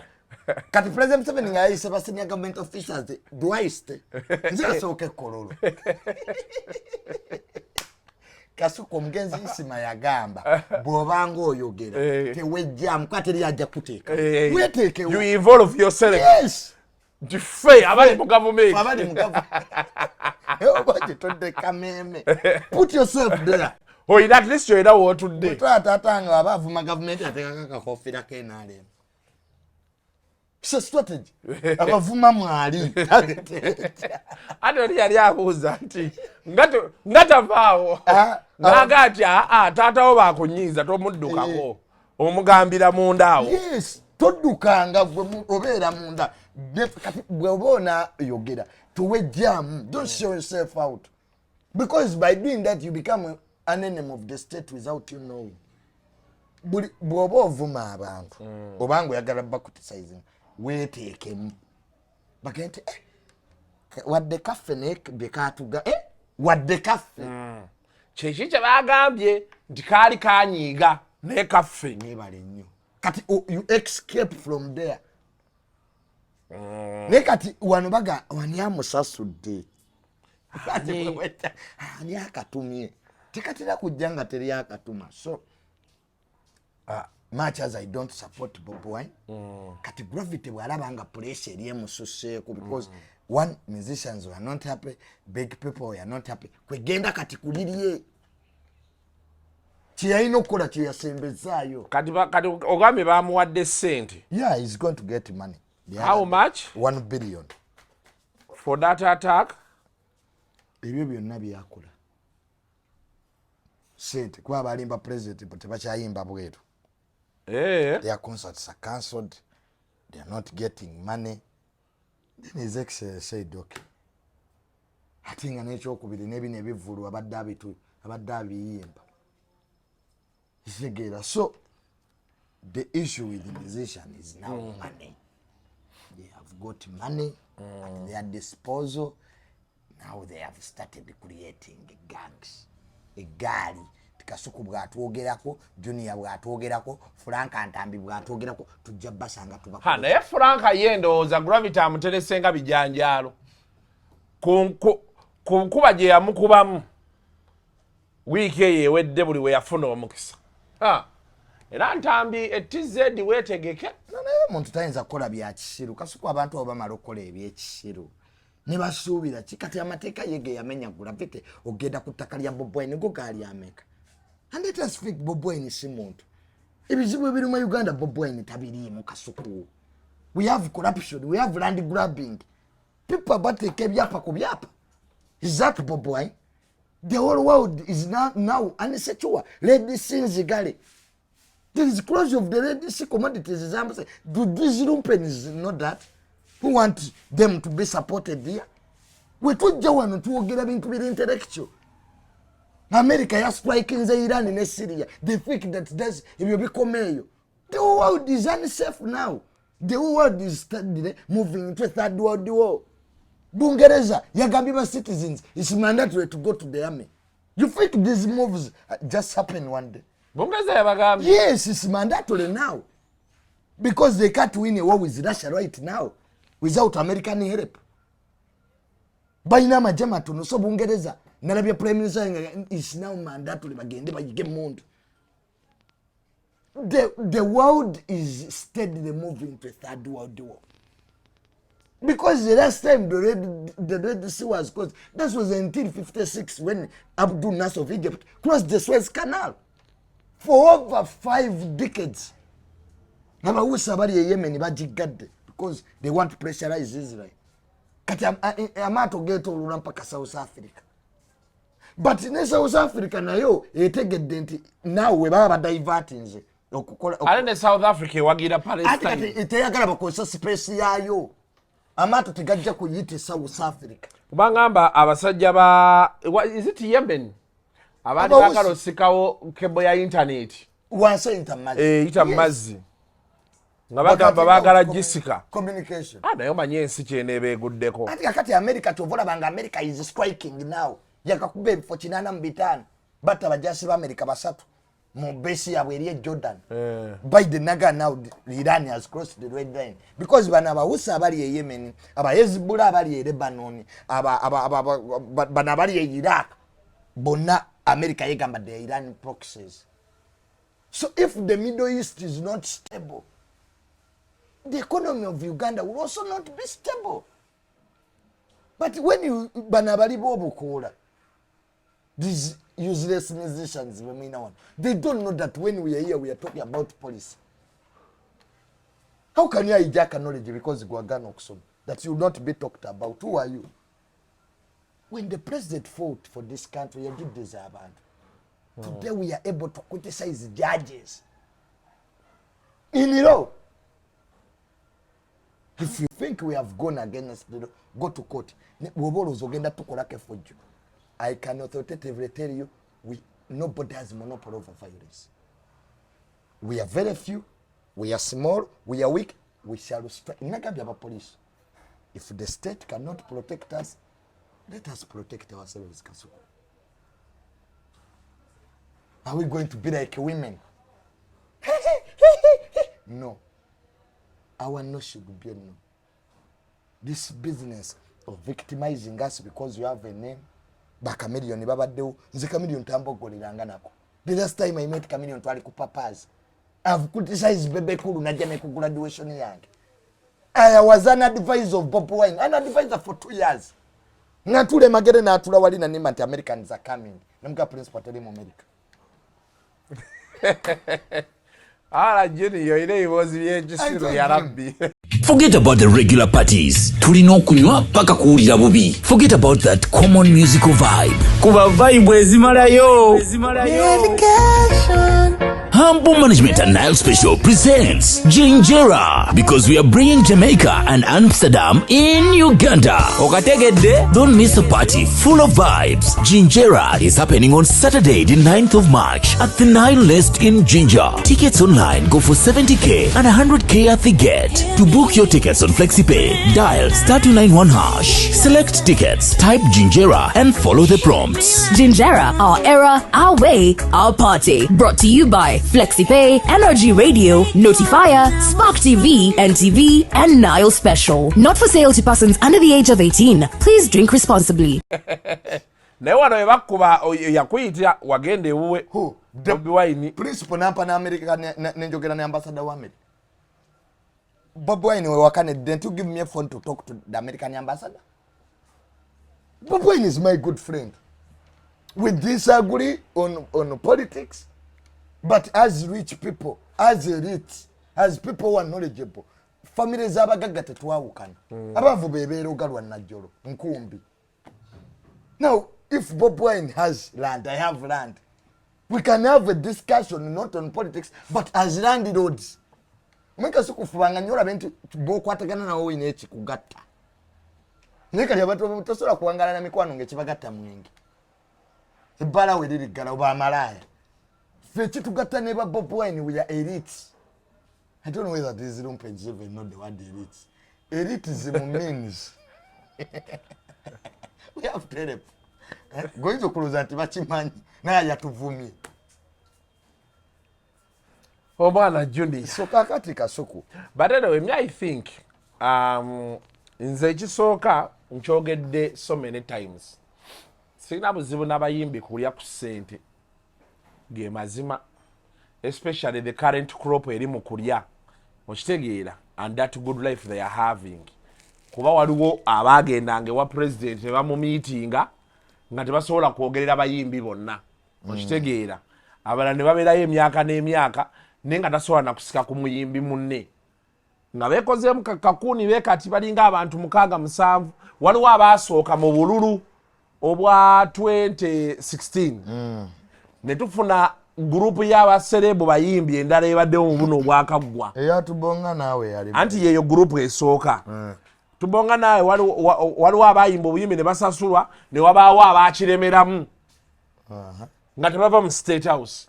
Kati president seven nga yise senior government officials dwaiste. Nzira soke kololo. Kasuku omugenzi isima yagamba bwobanga oyogera tewejja mkwateri yajja kuteeka weteeke you involve yourself. Yes, defy abali mu government. Abali mu government. Obaje tonde kameme. Put yourself there. Oh, at least you know what today. Twatanga abavuma government atekaka kakofira kenale. It's a strategy. Abavuma mwali. Ado yali abuuza nti ngata vaawo nagati taata wo bakunyiiza tomuddukako omugambira munda awo. Yes, toddukanga gwe obeera munda kati bwe oboona yogera tuwejjamu. Don't show yourself out, because by doing that you become an enemy of the state without you knowing. Bw'oba ovuma abantu obanga oyagala bakutisizing weeteekemu bagende wadde kaffe nekatuga wadde kaffe kyeki kye bagambye nti kaali kanyiiga naye kaffe nebale nnyo kati you escape from there. Ne kati wano baga wani amusasudde ani akatumye tekatera kujja nga teri akatuma. So much as I don't support Bob Wine, kati Gravity bwalabanga pressure eri emususeeko because one, musicians were not happy, big people were not happy. Kwegenda kati kuliriye kiyalina okukola kyeyasembezaayo. Kati ogambye bamuwadde ssente. Yeah, he's going to get money. How much? 1 billion. For that attack? Ebyo byonna byakola sente kuba balimba president tebakyayimba bweru. Their concerts are cancelled. They are not getting money. Then his Excellency said, okay. I think I need to go with the Navy Vulu about Davi. So, the issue with the musician is now money. They have got money at their disposal. Now they have started creating gangs. A gari. Kasuku bwatwogerako, Junior bwatwogerako, Frank Antambi bwatwogerako, tujja basanga tuba. Naye Frank yendowooza Gravity amuteresenga bijanjaalo. Kuba gye yamukubamu wiiki eyo ewedde buli we yafuna omukisa. Era Ntambi TZ weetegeke. Naye omuntu tayinza kukola bya kisiru. Kasuku abantu abo bamala okukola ebyekisiru ne basuubira kikati amateeka yege yamenya Gravity ogenda ku ttaka lya Bob Wine go gaali ameka. And let us speak Bob Wine si muntu. Ebizibu ebiri mu Uganda Bob Wine tabiriimu Kasuku. We have corruption, we have land grabbing. People bateke byapa ku byapa. Is that Bob Wine? The whole world is now unsecure. Red Sea Zigale. There is closure of the Red Sea commodities. Do these lumpeners know that? Who want them to be supported here? we tujja wano tuwogera bintu biri intellectual. America ya striking ze Iran ne Syria. They think that does ebyo bikomeyo. The whole world is unsafe now. The whole world is steadily moving into a third world war. Bungereza yagambye ba citizens it's mandatory to go to the army. You think these moves just happen one day? Bungereza yabagambye. Yes, it's mandatory now. Because they can't win a war with Russia right now without American help. Baina majama tuno so Bungereza nalabye prime minister is now mandatory bagende bagige mundu. The world is steadily moving to a third world war. Because the last time the Red Sea was closed, that was 1956 when Abdul Nasser of Egypt crossed the Suez Canal. For over 5 decades. Abawusa bali Yemen bajigadde because they want to pressurize Israel. Kati amato geto mpaka South Africa. But in South Africa nayo etegedde nti now we baba diverting okukola alende South Africa wagira Palestine. Ati iteyagala bakosa space yayo. Amato tegajja kuyita South Africa. Kubangamba abasajja ba is it Yemen? Abandi bakalo sikawo kebo ya internet. Wanse intermazi. Intermazi. Nga bagamba bagala Jessica. Communication. Nayo manyensi chenebe guddeko. Ati akati America tovola banga America is striking now. Yakakube 49 bata bajasi ba America basatu. Mu base ya weriye Jordan. By the naga now Iran has crossed the red line because bana bawusa abali ye Yemen, aba Hezbollah abali ye Lebanon, bana abali ye Iraq. Bona America yegamba the Iran proxies. So if the Middle East is not stable, the economy of Uganda will also not be stable. But when you banabali bobukola, these useless musicians, they don't know that when we are here, we are talking about policy. How can you hijack knowledge because you are Ganoxon that you will not be talked about? Who are you? When the president fought for this country, you did deserve it. Today we are able to criticize judges. In law. If you think we have gone against the law, go to court. I can authoritatively tell you, nobody has monopoly over violence. We are very few, we are small, we are weak, we shall strike. Police. If the state cannot protect us, let us protect ourselves, Kasuku. Are we going to be like women? No. Our no should be a no. This business of victimizing us because you have a name, Chameleon babaddewo nze Chameleon tambogoliranga nako. The last time I met Chameleon twali ku papas. I've criticized Bebe Kulu najja ne ku graduation yange. I was an advisor of Bob Wine, an advisor for 2 years. Natule magere na atula wali na nima nti Americans are coming. Namuka principal tele mu America. Junior ile was yejisiru ya rabbi. Forget about the regular parties. Tulina okunywa paka kuwulira bubi. Forget about that common musical vibe. Kuba vibe ezimalayo. Humble Management and Nile Special presents Ginjera because we are bringing Jamaica and Amsterdam in Uganda. Okategede? Don't miss a party full of vibes. Ginjera is happening on Saturday, the 9th of March at the Nile Nest in Ginger. Tickets online go for 70k and 100k at the gate. To book your tickets on FlexiPay, dial *291#. Select tickets, type Ginjera and follow the prompts. Ginjera, our era, our way, our party. Brought to you by FlexiPay, Energy Radio, Notifier, Spark TV, NTV, and Nile Special. Not for sale to persons under the age of 18. Please drink responsibly. Ne wano ebakuba yakuyitira wagende uwe. Who? Bobi Wine. Principal nampa na America nenjogera na ambassador wa America. Bobi Wine we wakane, didn't you give me a phone to talk to the American ambassador? Bobi Wine is my good friend. We disagree on politics, but as rich people, as people who are knowledgeable, families abagaga tetwawukana. Abavu bebeera ogalwa najjolo nkumbi. Now, if Bobi Wine has land, I have land. We can have a discussion not on politics, but as landlords. Mweka suku fubanga nyola benti bokwatagana na owe nechi kugatta. Nika ya batu tosola kuangala na mikwano ngekibagatta mwenge. Ebbala we liriggala oba amalaya. Ffe kitugatta ne ba Bob Wine we are elite. I don't know whether this room page even know the word elite. Elitism means we have therapy. Going to close anti bachimanyi na yatuvumye. Obana Juni. So kakati Kasuku. But anyway, I think nze ekisooka nkyogedde so many times. Sirina buzibu n'abayimbi kulya ku ssente ge mazima, especially the current crop eri mu kulya okitegeera, and that good life they are having. Kuba waliwo abaagendanga ewa president ne bamumiitinga nga tebasobola kwogerera bayimbi bonna okitegeera, abalala ne babeerayo emyaka n'emyaka naye nga tasobola nakusika ku muyimbi munne nga beekozeemu kakuni beekati balinga abantu 6-7. Waliwo abaasooka mu bululu obwa 2016 ne tufuna gurupu y'abaserebu bayimbi endala ebaddewo mu buno obwakagwa eyatubonga naawe yali anti yeyo gurupu esooka. Tubonga naawe waliwo abayimba obuyimbi ne basasulwa, ne wabaawo abaakiremeramu nga tebava mu State House.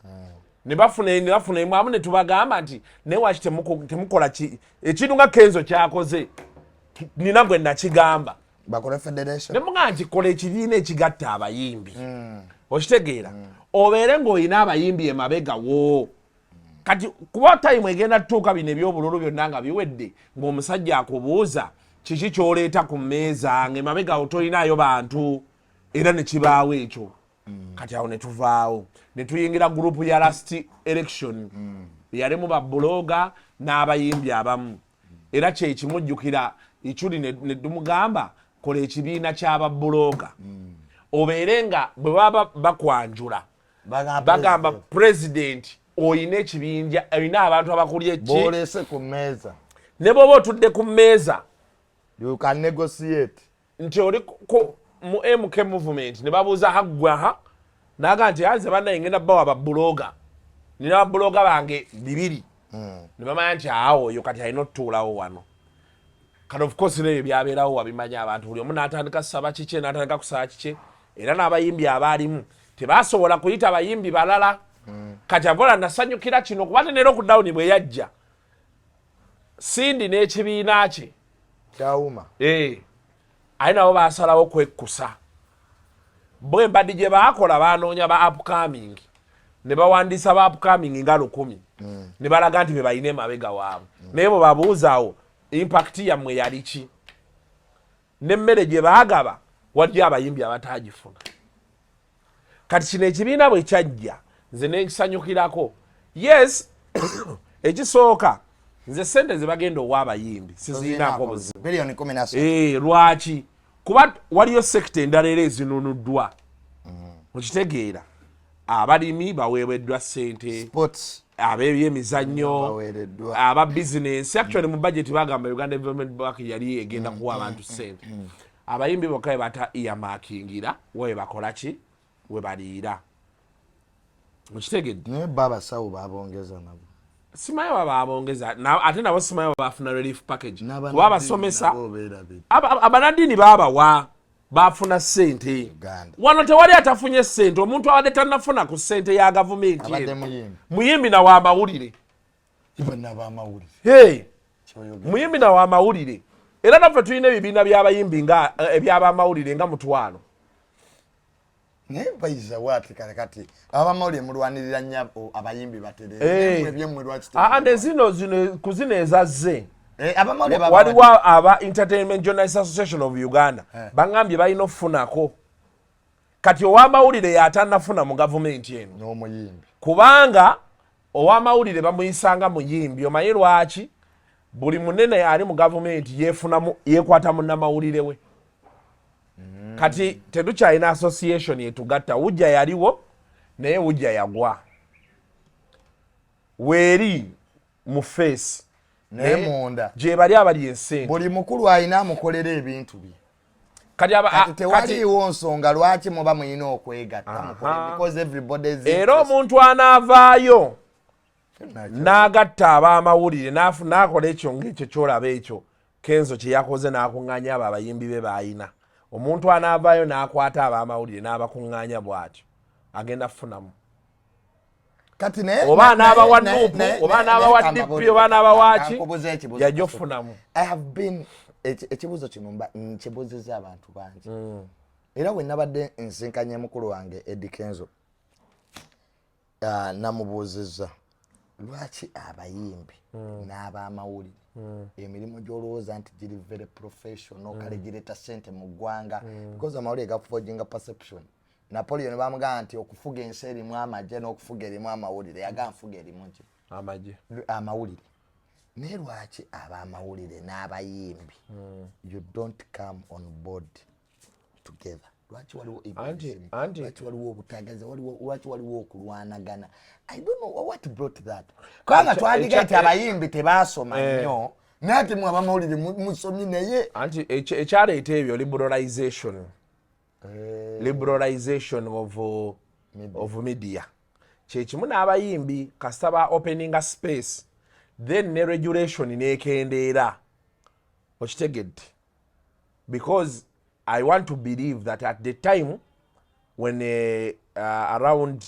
Ne bafuna emu amu ne tubagamba nti naye waki temukola ekintu nga Kenzo kyakoze nina gwe nakigamba bakole federation. Ne mugamba nti kola ekibiina ekigatta abayimbi okitegeera, obeere ng'olina abayimbi emabegawo. Kati kuba time egenda tutuuka bino ebyobululu byonna nga biwedde, ng'omusajja akubuuza kiki kyoleeta ku mmeeza ng'emabegawo tolinaayo bantu, era ne kibaawo ekyo. Kati awo ne tuvaawo ne tuyingira gurupu ya last election yalimu babbuloga n'abayimbi abamu, era kyekimujjukira ikyuli ne tumugamba kola ekibiina ky'ababbuloga obeere nga bwe baba bakwanjula bagamba president oyina ekibinja, oyina abantu abakulya boolese ku mmeeza, ne bw'oba otudde ku mmeeza you can negotiate nti oli mu MK movement ne babuuza haggwaha naga nti anze bannaye ngenda bawa babbuloga, nina babbuloga bange 2 ne bamanya nti awo oyo kati alina otutuulawo wano. Kati of course nebyo byabeerawo wabimanya abantu, buli omu n'atandika kusaba kike n'atandika kusaba kike, era n'abayimbi abaalimu tebaasobola kuyita bayimbi balala. Kati akola nasanyukira kino kuba tenera okudawuni bwe yajja Sindi n'ekibiina kye kyawuma ali nabo baasalawo kwekkusa. Bwe mbaddi gye baakola baanoonya ba upcoming ne bawandiisa ba upcoming nga 100 ne balaga nti be balina emabega waabwe, naye bwe babuuzaawo impact yammwe yali ki? N'emmere gye baagaba waliyo abayimbi abataagifuna. Kati kino ekibiina bwe kyajja nze nekisanyukirako. Yes, ekisooka nze sente ze bagenda ow'abayimbi sizinaako buzibu. Billion 17. Lwaki? Kuba waliyo sekita endala era ezinunuddwa. Okitegeera, abalimi baweereddwa ssente, ab'ebyemizannyo, aba bizinensi. Actually mu budget bagamba Uganda Development Bank yali egenda kuwa abantu ssente. Abayimbi bokka be bata earmarkingira we bakola ki, we baliira. Okitegedde? Ne baba sawo babongeza nabo. Simaye babongeza ate nabo simaye bafuna relief package kuba basomesa abanadini babawa bafuna ssente. Wano tewali atafunye ssente, omuntu abadde tannafuna ku ssente ya gavumenti muyimbi na wa mawulire. Muyimbi na wa mawulire, era naffe tulina ebibiina by'abayimbi nga eby'abamawulire nga mutwalo. Nebayiza wati kati abamawulire mulwanirira nnyo abayimbi baterere ebyemmwe lwaki zino kuzina ezazze. Waliwo aba Entertainment Journalists Association of Uganda bangambye balina okufunako. Kati ow'amawulire yatannafuna mu gavumenti eno n'omuyimbi, kubanga ow'amawulire bamuyisanga muyimbi. Omanyi lwaki? Buli munene ali mu gavumenti yeekwata munnamawulire we. Kati tetukyalina association yetugatta. Wujja yaliwo naye wujja yagwa. Weeri mu face naye munda gye bali abali ensente. Buli mukulu alina amukolera ebintu bye. Kati tewaliwo nsonga lwaki muba muyina okwegatta mukole, because everybody is era omuntu anaavaayo n'agatta ab'amawulire n'akola ekyo ng'ekyo kyolaba ekyo Kenzo kye yakoze n'akuŋŋaanya abo abayimbi be baayina. Omuntu anaavaayo n'akwata ab'amawulire n'abakuŋŋaanya bw'atyo agenda kufunamu. Kati ne oba anaaba wa Nuupu oba anaaba wa DP oba anaaba waaki yajja okufunamu. I have been ekibuuzo kino nkibuuzizza abantu bangi. Era bwe nabadde nsinkanye mukulu wange Eddie Kenzo namubuuzizza lwaki abayimbi n'ab'amawulire emirimu gy'olowooza nti giri very professional kale gireeta ssente mu ggwanga because amawulire gaforginga perception. Napoleon bamugamba nti okufuga ensi erimu amagye n'okufuga erimu amawulire yagamba nfuga erimu ki amawulire. Naye lwaki ab'amawulire n'abayimbi you don't come on board together? Lwaki waliwo lwaki waliwo obutagaza lwaki waliwo okulwanagana? I don't know what brought that. Kubanga twandiga nti abayimbi tebaasoma nnyo nati mu ab'amawulire musomyi naye anti ekyaleeta ebyo liberalization of media kyekimu n'abayimbi kasita ba opening a space then ne regulation nekendeera okitegedde because I want to believe that at the time when around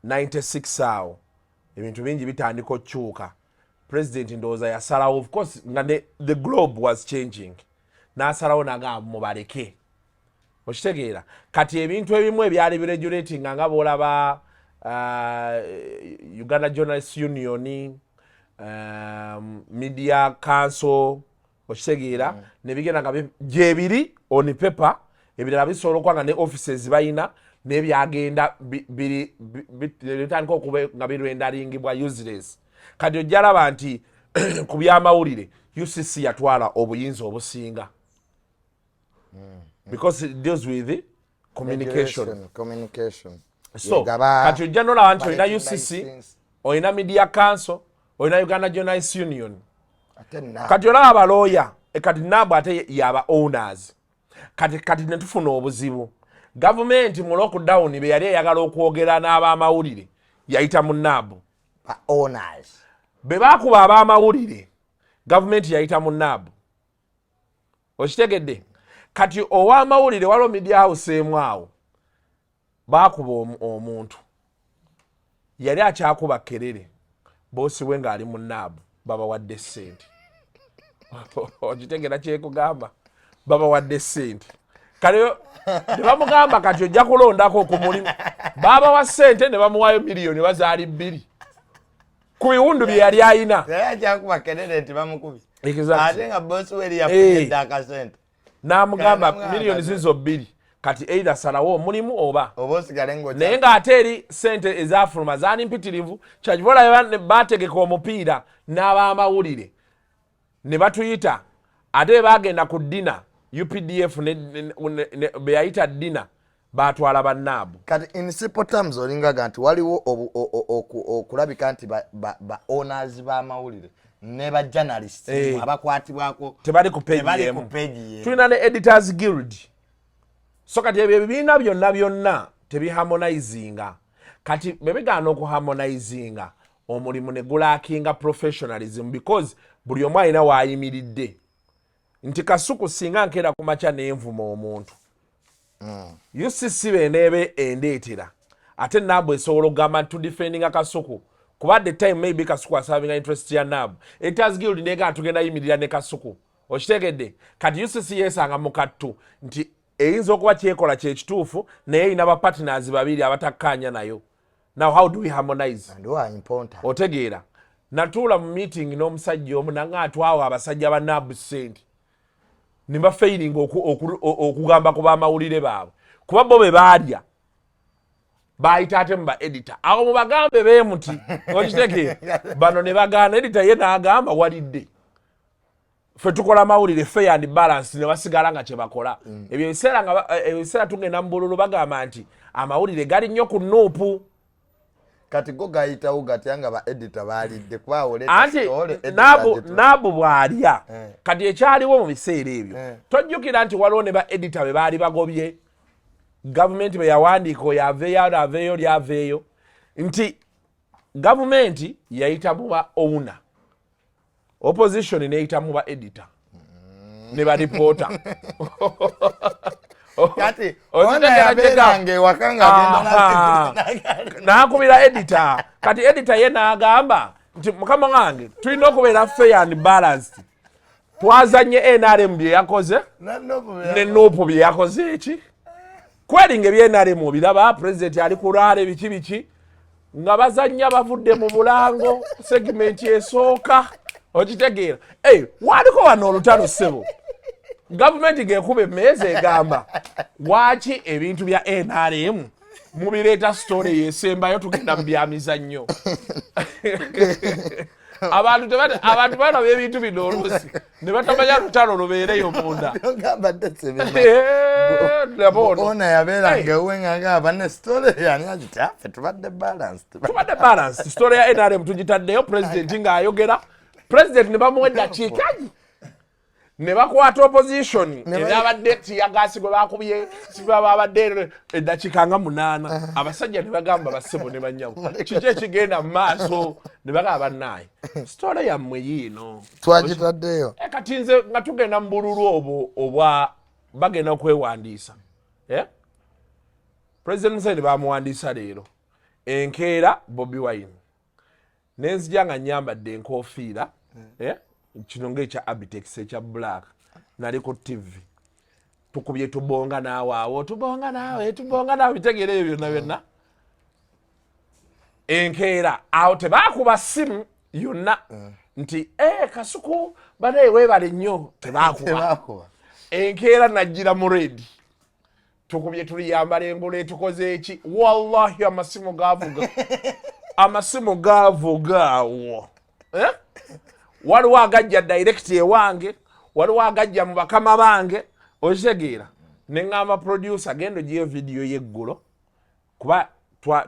96 awo ebintu bingi bitandika okukyuka president ndowooza yasalawo of course nga the globe was changing n'asalawo nagamba mubaleke okitegeera kati ebintu ebimu ebyali biregulating nga boolaba Uganda Journalists Union Media Council okitegeera ne bigenda nga gyebiri on paper ebirala bisobola okuba nga ne offices bayina n'ebyagenda bitandika okuba nga birwendaringibwa useless. Kati ojja laba nti ku by'amawulire UCC yatwala obuyinza obusinga because it deals with communication. So kati ojja nolaba nti olina UCC olina Media Council olina Uganda Journalists Union kati olaba abalooya kati nabo ate yaba owners kati netufuna obuzibu. Gavumenti mu lockdown be yali eyagala okwogera n'ab'amawulire yayita mu nabo owners be baakuba ab'amawulire gavumenti yayita mu nabo okitegedde. Kati ow'amawulire waliwo media house emu awo baakuba omuntu yali akyakuba kerere boosi we ng'ali mu nabo babawadde ssente okitegera kyekugamba babawadde ssente kale ne bamugamba kati ojja kulondako ku mulimu baabawa ssente ne bamuwayo miliyoni bazaali 2 ku biwundu bye yali ayina n'amugamba miliyoni zizo 2 kati either salawo omulimu oba naye ng'ate eri ssente ezafuluma zaani mpitirivu kyakivola baategeka omupiira n'ab'amawulire ne batuyita ate bagenda ku dina UPDF be yayita dina batwala bannaabu. Kati in simple terms olingaga nti waliwo okulabika nti ba owners b'amawulire ne ba journalists abakwatibwako tebali ku page tulina ne editors guild so kati ebyo ebibiina byonna tebiharmonizinga kati bebigaana okuharmonizinga omulimu ne gulaakinga professionalism because buli omu alina waayimiridde nti Kasuku singa nkeera ku makya n'envuma omuntu UCC beneebe endeetera ate naabu esobola okugamba nti tudefendinga Kasuku kuba at the time maybe Kasuku asavinga interest ya naabu editors guild neega tugenda yimirira ne Kasuku okitegedde kati UCC yeesanga mu kattu nti eyinza okuba kyekola kyekituufu naye erina ba partners babiri abatakkaanya nayo. Now how do we harmonize? Otegeera natuula mu meeting n'omusajja omu nanga atwawo abasajja ba naabu ssente nimba failing okugamba ku b'amawulire baabwe kuba bo be baalya baayita ate mu ba editor awo mu bagambe beemuti okitegeera bano ne bagaana editor ye n'agamba walidde ffe tukola amawulire fair and balance ne basigala nga kye bakola ebyo ebiseera tugenda mu bululu bagamba nti amawulire gali nnyo ku Nuupu kati go gayitawo gatya nga ba editor baalidde kwawo anti naabu bwalya kati ekyaliwo mu biseera ebyo tojjukira nti waliwo ne ba editor be baali bagobye gavumenti be yawandiika oyo aveeyo lyaveeyo nti gavumenti yayita mu ba owner opposition neyita mu ba editor ne baripota kati ona yaberange wakanga nakubira editor kati editor ye n'agamba nti mukama wange tulina okubeera fair and balanced twazanye NRM bye yakoze ne Nuupu bye yakoze eki kweri ng'ebye NRM obiraba president ali kulaale biki nga bazanya bavudde mu bulango segment esooka okitegeera waliko wano olutalo ssebo gavumenti ng'ekuba emmeeza egamba waki ebintu bya NRM mubireeta story yesembayo tugenda mu byamizannyo abantu bano b'ebintu bino oluusi ne batamanya lutalo lubeereyo munda ona yabeeranga ewenganga ne story yani agita ffe tubadde balanced story ya NRM tugitaddeyo president ng'ayogera president ne bamuwa eddakiika ne bakwata opposition ebyabadde tiyagasi gwe bakubye sibabadde eddakiika nga 8 abasajja ne bagamba basebo ne banyawo kiki ekigenda mu maaso ne bagamba bannaye story yammwe yiino twagitaddeyo kati nze nga tugenda mu bululu obwa bagenda okwewandiisa president Museveni bamuwandiisa leero enkeera Bobi Wine nenzija nga nyambadde enkofiira kino ng'ekya Abitex ekya black nali ku TV tukubye tubonga naawe bitegeera ebyo byonna enkeera awo tebaakuba simu yonna nti Kasuku banaye weebale nnyo tebaakuba enkeera najjira mu redi tukubye tuliyambala engolo etukoze eki wallahi amasimu gaavuga awo waliwo agajja direct ewange waliwo agajja mu bakama bange okitegeera ne ngamba producer gendo giyo video y'eggulo kuba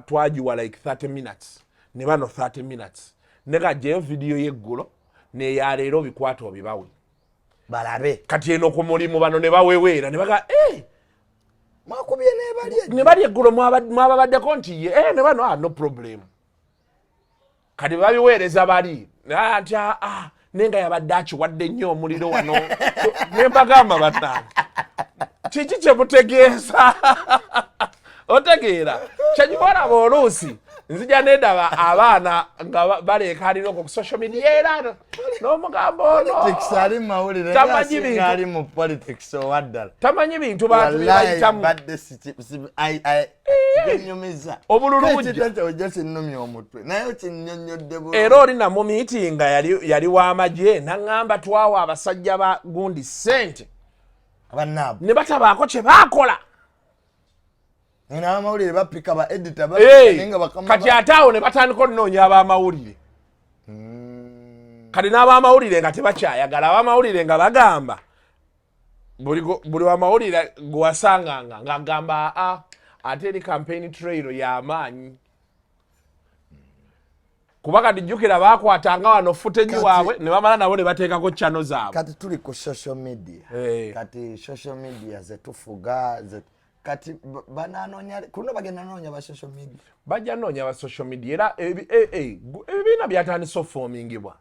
twagiwa like 30 minutes ne bano 30 minutes ne gajjayo video y'eggulo ne yaleero bikwata obibawe balabe kati eno ku mulimu bano ne baweweera ne baga mwakubye ne bali eggulo mwababaddeko nti ne bano no problem kati babiweereza bali nti nenga yabadde akiwadde nnyo omuliro wano ne mbagamba bannange kiki kye mutegeeza otegeera kyenyubalaba oluusi nzija nedaba abaana nga baleekanira okwo ku social media era n'omugambo ono tamanyi bintu bantu byebayitamu obululu era oli namu miitinga yali w'amagye naŋŋamba twawa abasajja ba gundi ssente ne batabaako kye baakola n'abamawulire bapika ba editor kati ate awo ne batandika okunoonya ab'amawulire kati n'ab'amawulire nga tebakyayagala ab'amawulire nga bagamba buli wamawulire gwe wasanganga ng'agamba ate eri campaign trail y'amaanyi kuba kati jjukira baakwatanga wano footage waabwe ne bamala nabo ne bateekako channel zaabwe kati tuli ku social media kati social media zetufuga kati bananonya kuno bagenda nonya ba social media bajja nonya ba social media era ebibiina byatandise ofomingibwa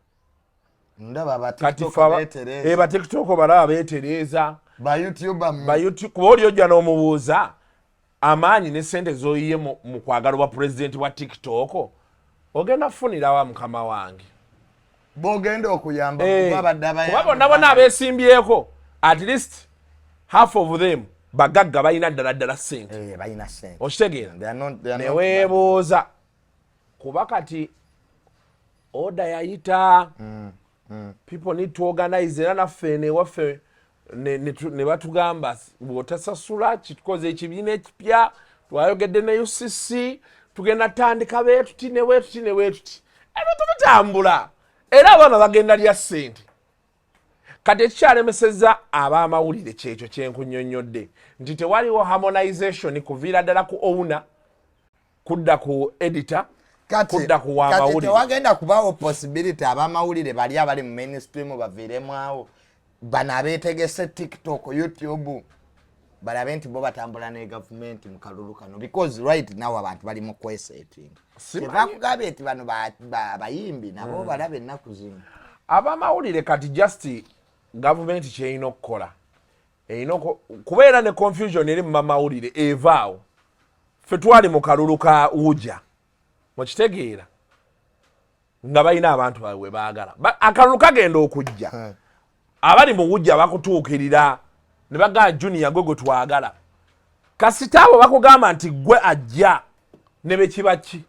ndaba ba TikTok betereza ba TikTok balaba betereza ba YouTube kuba oli ojja n'omubuuza amaanyi ne sente z'oyiye mu kwagalwa president wa TikTok ogenda kufunira wa mukama wange bogenda okuyamba kuba bonna abeesimbyeko at least half of them bagagga balina ddala ssente okitegeera neweebuuza kuba kati order yayita people need to organize era naffe newaffe ne batugamba bw'otasasula kitukoze ekibiina ekipya twayogedde ne UCC tugenda tandika beetuti ebintu bitambula era abaana bagenda lya ssente kati ekikyalemesezza ab'amawulire kyekyo kyenkunnyonnyodde nti tewaliwo harmonization kuviira ddala ku owner kudda ku editor kudda ku wamawulire kati tewagenda kubaawo possibility ab'amawulire bali abali mu mainstream baviiremu awo bano abeetegese TikTok YouTube balabe nti bo batambula ne government mu kalulu kano because right now abantu bali mu kwesetting tebakugambye nti bano bayimbi nabo balabe ennaku zino ab'amawulire kati just gavumenti kyerina okukola erina kubeera ne confusion eri mu mawulire evaawo ffe twali mu kalulu ka Uja mukitegeera nga balina abantu baabwe baagala akalulu kagenda okujja abali mu Uja bakutuukirira ne bagamba Junior gwe twagala kasita abo bakugamba nti gwe ajja ne bekibaki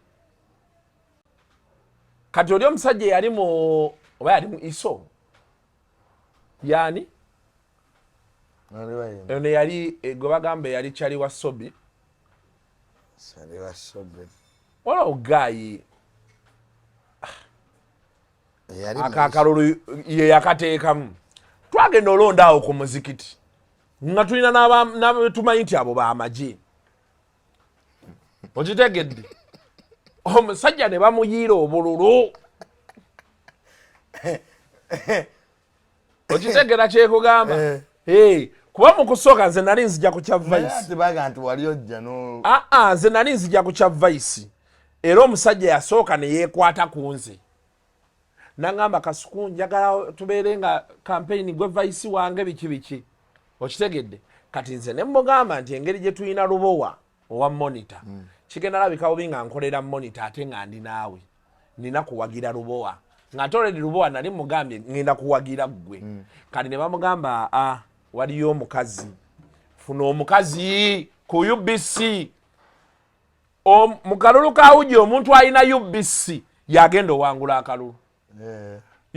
kati oli omusajja yali mu oba yali mu iso yani eno yali gwe bagamba yali kyali wa Sobi wala ogayi akakalulu ye yakateekamu twagenda olonda awo ku muzikiti nga tulina n'abetumanyi nti abo b'amagye okitegedde omusajja ne bamuyiira obululu okitegera kyekugamba kuba mu kusooka nze nali nzija ku kya Vice nze nali nzija ku kya Vice era omusajja yasooka ne yeekwata ku nze nangamba Kasuku njagala tubeere nga campaign gwe Vice wange biki okitegedde kati nze ne mugamba nti engeri gye tulina lubowa owa monitor kigenda labika obi nga nkolera monitor ate nga ndi naawe nina kuwagira lubowa nga already lubowa nali mugambye ngenda kuwagira gwe kati ne bamugamba waliyo omukazi funa omukazi ku UBC mu kalulu ka Uji omuntu alina UBC yagenda owangula akalulu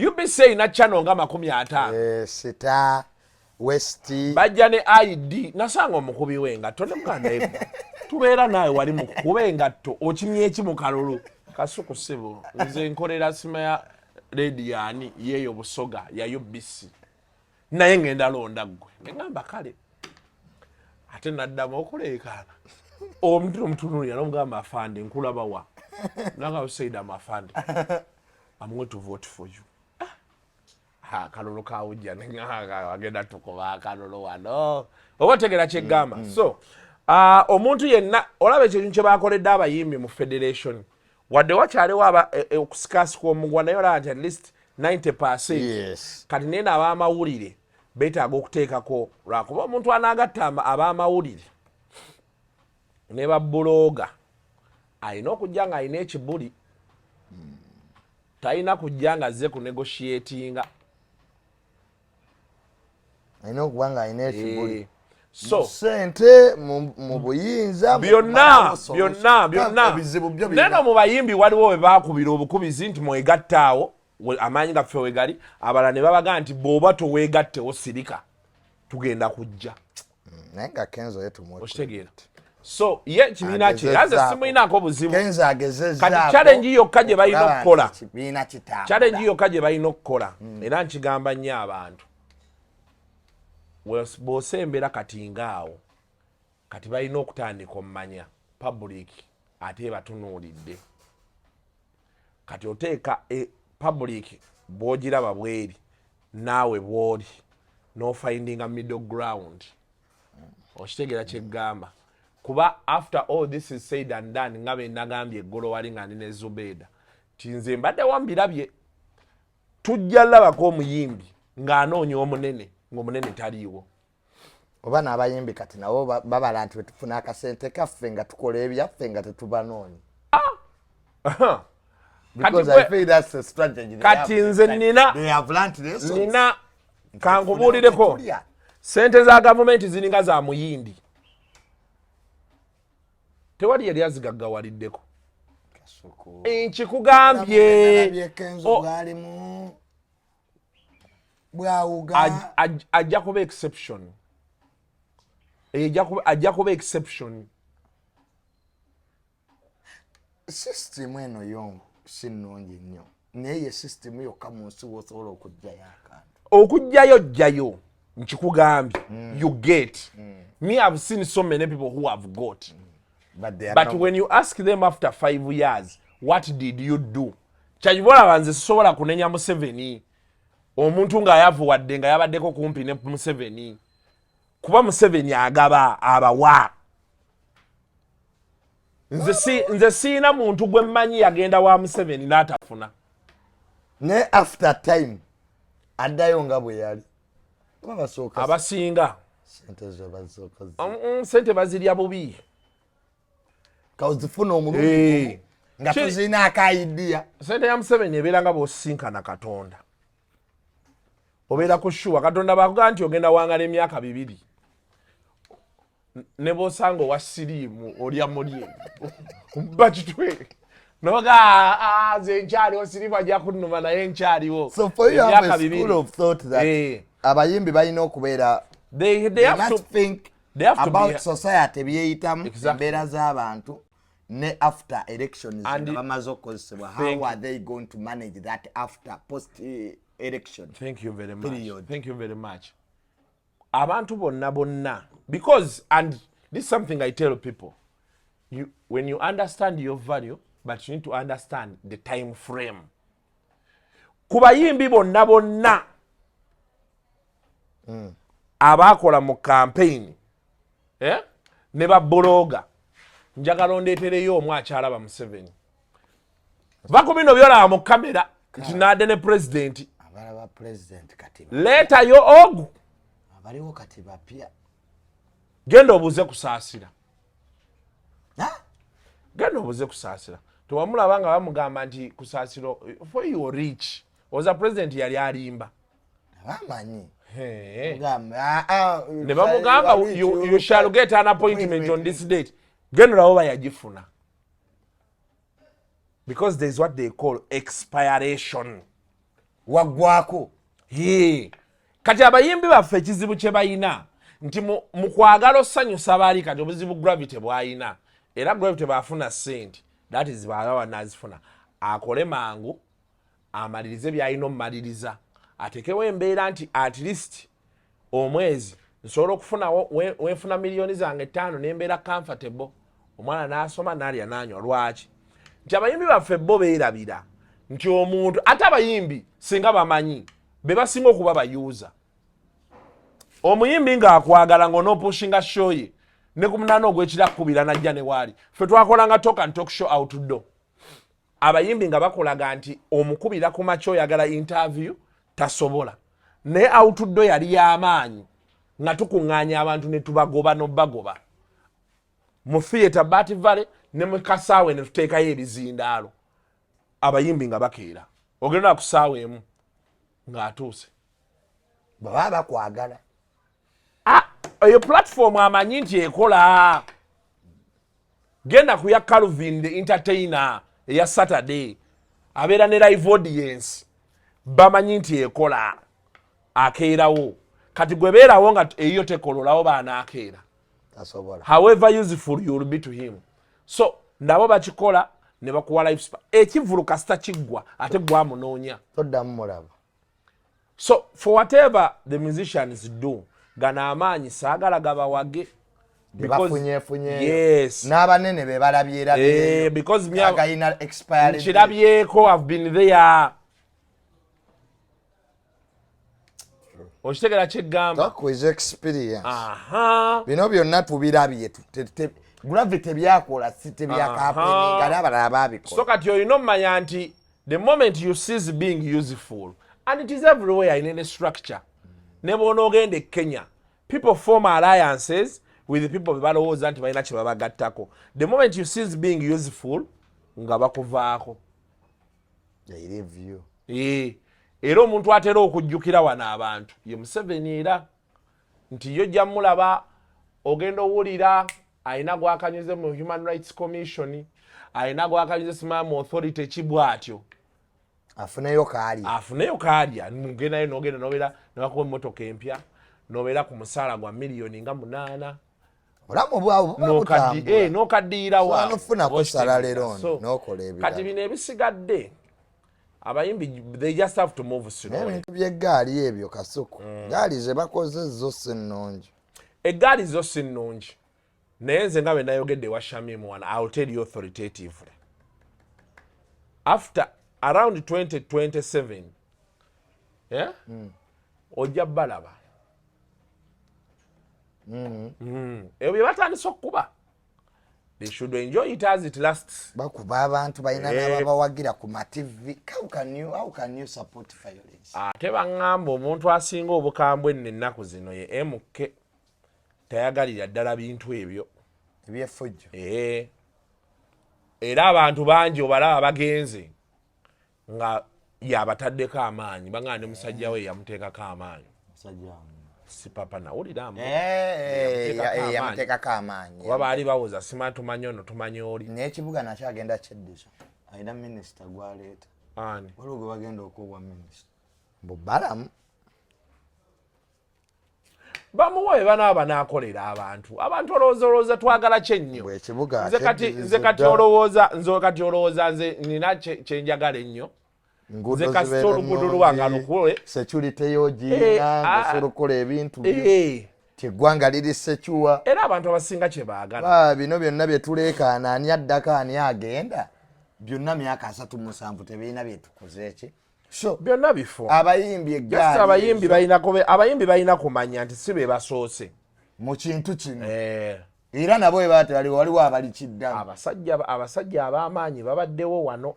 UBC erina channel nga 50 Sita West bajja ne ID nasanga omukubi w'engatto ne muganda tubeera naawe wali mu kukuba engatto okimye eki mu kalulu Kasuku ssebo nze nkolera sima ya Rediani yeeyo Busoga ya UBC naye ngenda londa ggwe ngamba kale ate naddamu okuleekaana omuntu omutunulira n'omugamba afande nkulaba wa nanga usaid amafande I'm going to vote for you kalulu ka Uja agenda tukuba akalulu wano oba tegera kyegamba so omuntu yenna olaba ekintu kye bakoledde abayimbi mu federation wadde wakyaliwo okusikasika omugwa naye olaba nti at least 90% kati naye n'abamawulire beetaaga okuteekako lwakuba omuntu anaagatta abamawulire ne babuloga alina okujja nga alina ekibuli talina kujja nga azze ku negotiatinga alina okuba nga alina ekibuli so sente mu buyinza byonna neno mu bayimbi waliwo we baakubira obukubizi nti mwegattaawo amaanyi gaffe wegali abalala ne babaga nti bw'oba toweegattewo sirika tugenda kujja naye nga Kenzo okitegeera so ye kibiina kye aze simuyinaako buzibu kati challenge yokka gye balina okukola era nkigamba nnyo abantu bw'osembera kati ngaawo kati balina okutandika omumanya public ate batunuulidde kati oteeka public bw'ogiraba bweri naawe bw'oli n'ofindinga middle ground okitegeera kyeggamba kuba after all this is said and done nga be nagambye eggolo wali nga ndi ne Zubeida tinze mbadde wambirabye tujja labako omuyimbi ng'anoonya omunene ng'omunene taliiwo oba n'abayimbi kati nabo babala nti tufuna akasente kaffe nga tukola ebyaffe nga tetubanoonya kati nze nina kankubuulireko sente za gavumenti ziringa za muyindi tewali yali azigaggawaliddeko nkikugambye ajja kuba exception ajja kuba exception system eno yo si nnungi nnyo naye ye system yokka mu nsi w'osobola okujjayo akantu okujjayo jjayo nkikugambye you get me I've seen so many people who have got but when you ask them after 5 years what did you do kyakibola banze sisobola kunenya Museveni omuntu ng'ayavuwadde nga yabaddeko kumpi ne Museveni kuba Museveni agaba abawa nze siina muntu gwe mmanyi yagenda wa Museveni n'atafuna ne after time addayo nga bwe yali abasinga sente bazirya bubi kawuzifuna omulungi nga tuzina akaidia sente ya Museveni ebeera nga bw'osinkana Katonda obeera ku shuwa Katonda bakugaa nti ogenda wangala emyaka 2 ne bw'osanga owa siriimu olya mulye bakitwe noga ze nkyaliwo siriimu ajja kunnuma naye nkyaliwo so for you have a school of thought that abayimbi balina okubeera they must think about society byeyitamu embeera z'abantu ne after elections bamaze okukozesebwa how are they going to manage that after post election. Thank you very much. Period. Thank you very much. Abantu bonna because and this is something I tell people, when you understand your value but you need to understand the time frame. Kubayimbi bonna abakola mu campaign ne babologa njagala ondeetereyo omwakyala ba Museveni vako bino byolaba mu kamera nti naade ne president abalaba president kati leta yo ogu abaliwo kati bapya genda obuze kusaasira genda obuze kusaasira tewamulaba nga bamugamba nti kusaasiro for you rich oza president yali alimba abamanyi ne bamugamba you shall get an appointment on this date genda oba yagifuna because there is what they call expiration wagwako kati abayimbi baffe ekizibu kye bayina nti mu kwagala osanyusa baali kati obuzibu Gravity bwayina era Gravity baafuna sente that is balawa nazifuna akole mangu amalirize byayina omumaliriza atekewo embeera nti at least omwezi nsobola okufunawo wenfuna miliyoni zange 5 nembeera comfortable omwana n'asoma n'alya n'anywa lwaki nti abayimbi baffe bo beerabira nti omuntu ate abayimbi singa bamanyi be basinga okuba bayuuza omuyimbi ng'akwagala ng'onoopushinga show ye ne ku munaana ogw'ekira kkubira najja ne waali ffe twakolanga talk and talk show outdoor abayimbi nga bakolaga nti omukubira ku makya oyagala interview tasobola naye outdoor yali y'amaanyi nga tukuŋŋaanya abantu ne tubagoba n'obagoba mu theatre Bat Valley ne mu kasaawe ne tuteekayo ebizindaalo abayimbi nga bakeera ogenda ku ssaawa emu ng'atuuse baba bakwagala eyo platform amanyi nti ekola genda ku ya Calvin the entertainer eya Saturday abeera ne live audience bamanyi nti ekola akeerawo kati gwe beerawo nga eyo tekololawo baana akeera however useful you will be to him so nabo bakikola ne bakuwa life spa ekivulu kasita kiggwa ate gwamunoonya toddamu mulaba so for whatever the musicians do gana amaanyi saagala gabawage yes n'abanene be balabyera because agayina expired nkirabyeko I've been there okitegera kyegamba quiz experience bino byonna tubirabye Gravity byakola tebyakapeninga n'abalala babikola so kati olina omumanya nti the moment you cease being useful and it is everywhere in any structure ne bw'onoogenda e Kenya people form alliances with the people balowooza nti balina kye babagattako the moment you cease being useful nga bakuvaako era omuntu atera okujjukira wano abantu ye Museveni era nti yo jja mulaba ogenda owulira ayina gwakanyuze mu Human Rights Commission ayina gwakanyuze Simam Authority kibwatyo afuneyo kaalya mugendayo n'ogenda n'obeera nebakuwa emmotoka empya n'obeera ku musaala gwa miliyoni nga 8 olamu bwabwe n'okaddiirawo nofunako salalero n'okola ebirala kati bino ebisigadde abayimbi they just have to move slow ebintu by'eggaali ebyo Kasuku gaali ze bakoze zo sinnungi eggaali zo sinnungi naye nze nga bwe nayogedde wa Shamimu wano I'll tell you authoritatively after around 2027 ojja balaba ebyo bye batandise okukuba they should enjoy it as it lasts. Bakuba abantu balina n'ababawagira ku ma TV. How can you support violence? Ate bangamba omuntu asinga obukambwe ennaku zino ye MK tayagalira ddala bintu ebyo Ebyefujjo. Era abantu bangi obalaba bagenze nga yabataddeko amaanyi bagamba ne musajja we yamuteekako amaanyi. Si papa nawulira yamuteekako amaanyi. Kuba baali bawoza sima tumanyi ono tumanyi oli. N'ekibuga nakyo agenda kyeddiza. Alina minisita gw'aleeta. Ani? Waliwo gwe bagenda okuwa minisita. Balamu. Bamuwe banaaba n'akolera abantu olowooza twagala kyennyo. Nze kati olowooza nze nina kyenjagala ennyo. Nze kasita oluguudo luwanga lukule security y'ogiina ng'osobola ebintu teggwanga liri secuwa era abantu abasinga kye baagala. Bino byonna bye tuleekaana ani addako ani agenda byonna myaka 37 tebirina bye tukoze ki. So byonna bifo abayimbi eggaali abayimbi balina kumanya nti si be basoose mu kintu kino era nabo bwe waliwo abalikiddamu. Abasajja ab'amaanyi babaddewo wano.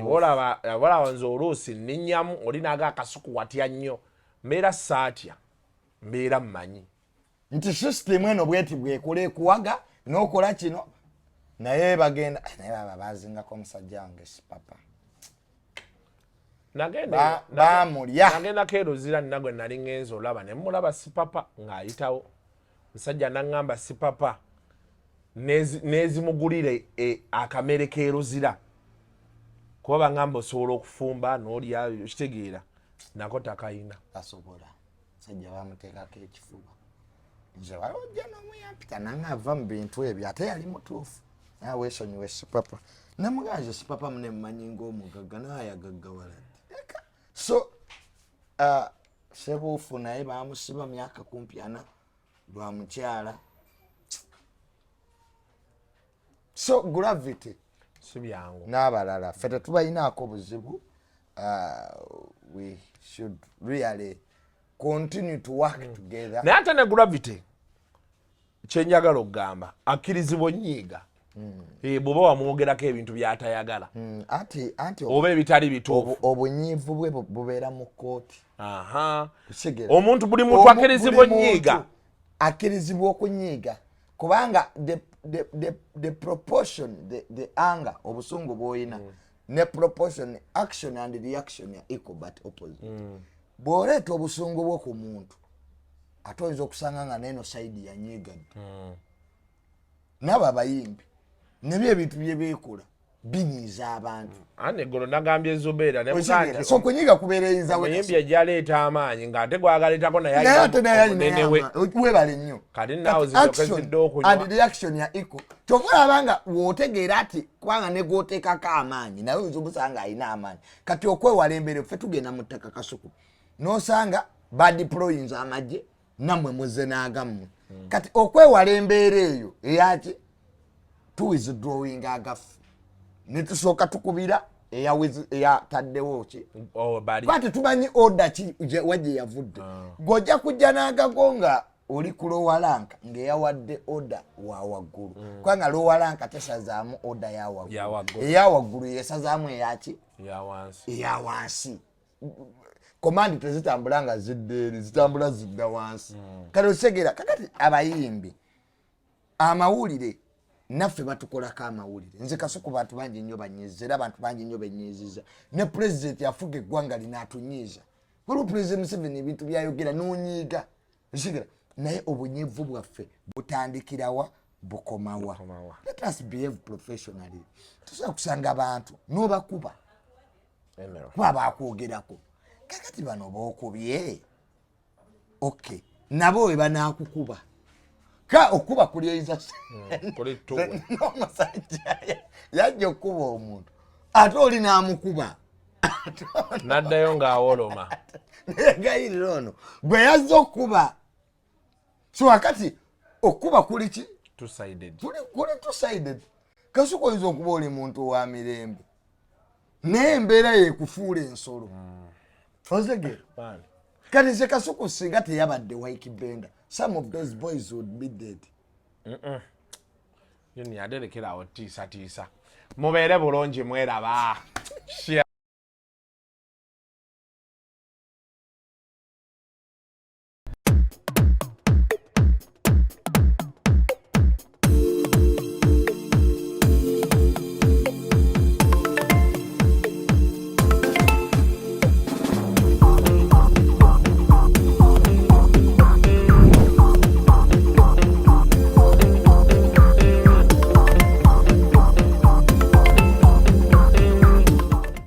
Olaba nze oluusi nninyamu oli naaga akasuku watya nnyo mbeera saatya mbeera mmanyi nti system eno bweti bwekole ekuwaga n'okola kino naye bagenda naye baba bazingako omusajja wange sipapa nagendako eruzira nina gwe nali ngenza olaba ne mulaba sipapa ng'ayitawo musajja naŋŋamba sipapa nezimugulire akamere k'eruzira kuba bangamba osobola okufumba n'olya kitegeera nako takayina asobola sajja bamuteekako ekifuba nze walojja n'omuyampita nange ava mu bintu ebyo ate yali mutuufu naye weesonyiwe sipapa namuganze sipapa mune mmanyi ng'omugagga naayagaggawala so sebuufu naye baamusiba myaka kumpi 4 lwa mukyala so Gravity si byangu n'abalala ffe tetubalinaako buzibu. We should really continue to work together. Naye ate ne Gravity kyenjagala okugamba akkirizibwa onnyiiga bw'oba wamwogerako ebintu by'atayagala anti oba ebitali bituufu obunyiivu bwe bubeera mu kkooti. Omuntu buli muntu akkirizibwa onnyiiga akkirizibwa okunyiiga kubanga the proportion the anger obusungu bw'olina ne proportion action and reaction ya equal but opposite. Bw'oleeta obusungu bwo ku muntu ate oyinza okusanga nga n'eno sayidi yanyiigadde. Nabo abayimbi nebyo ebintu bye beekola binyiiza abantu. Egolo nagambye Zubeera ne mukanti so kunyiiga kubeereza omuyimbi ejjaleeta amaanyi ng'ate gwagaleetako naye webale nnyo kati naawe zitokezidde okunywa and reaction ya equal. Kyova nga w'otegeera ati kubanga ne gw'oteekako amaanyi naye oyinza omusanga alina amaanyi kati okwewala embeera ffe tugenda mu ttaka Kasuku n'osanga badeployinze amagye nammwe muzze n'agammwe kati okwewala embeera eyo eyaki tuwithdrawing agaffe ne tusooka tukubira eyataddewo ki kwati tumanyi order ki wajje yavudde gojja kujja n'agago nga oli ku lowalanka ng'eyawadde order wa waggulu kubanga lowalanka tesazaamu order eya waggulu yesazaamu eyaki eya wansi komandi tezitambula nga zidda eri zitambula zidda wansi kale osegera kakati abayimbi amawulire naffe batukolako amawulire nze Kasuku bantu bangi nnyo banyiiza era abantu bangi nnyo benyiiziza ne pulezidenti yafuga eggwanga linaatunyiiza waliwo pulezidenti Museveni ebintu byayogera n'onyiiga osegera naye obunyiivu bwaffe butandikirawa bukomawa. Let us behave professionally. Tusobola kusanga abantu n'obakuba kuba bakwogerako kakati bano bookubye okay nabo we banaakukuba ka okuba kuliyinza n'omusajja yajja okuba omuntu ate oli n'amukuba n'addayo ng'awoloma negayirira ono bwe yazza okuba so wakati okuba kuli ki kuli two-sided. Kasuku oyinza okuba oli muntu wa mirembe naye embeera yekufuula ensolo ozegera kati ze Kasuku singa teyabadde Waikibenda some of those boys would be dead. yoni aderekerawo tiisa mubeere bulungi mweraba.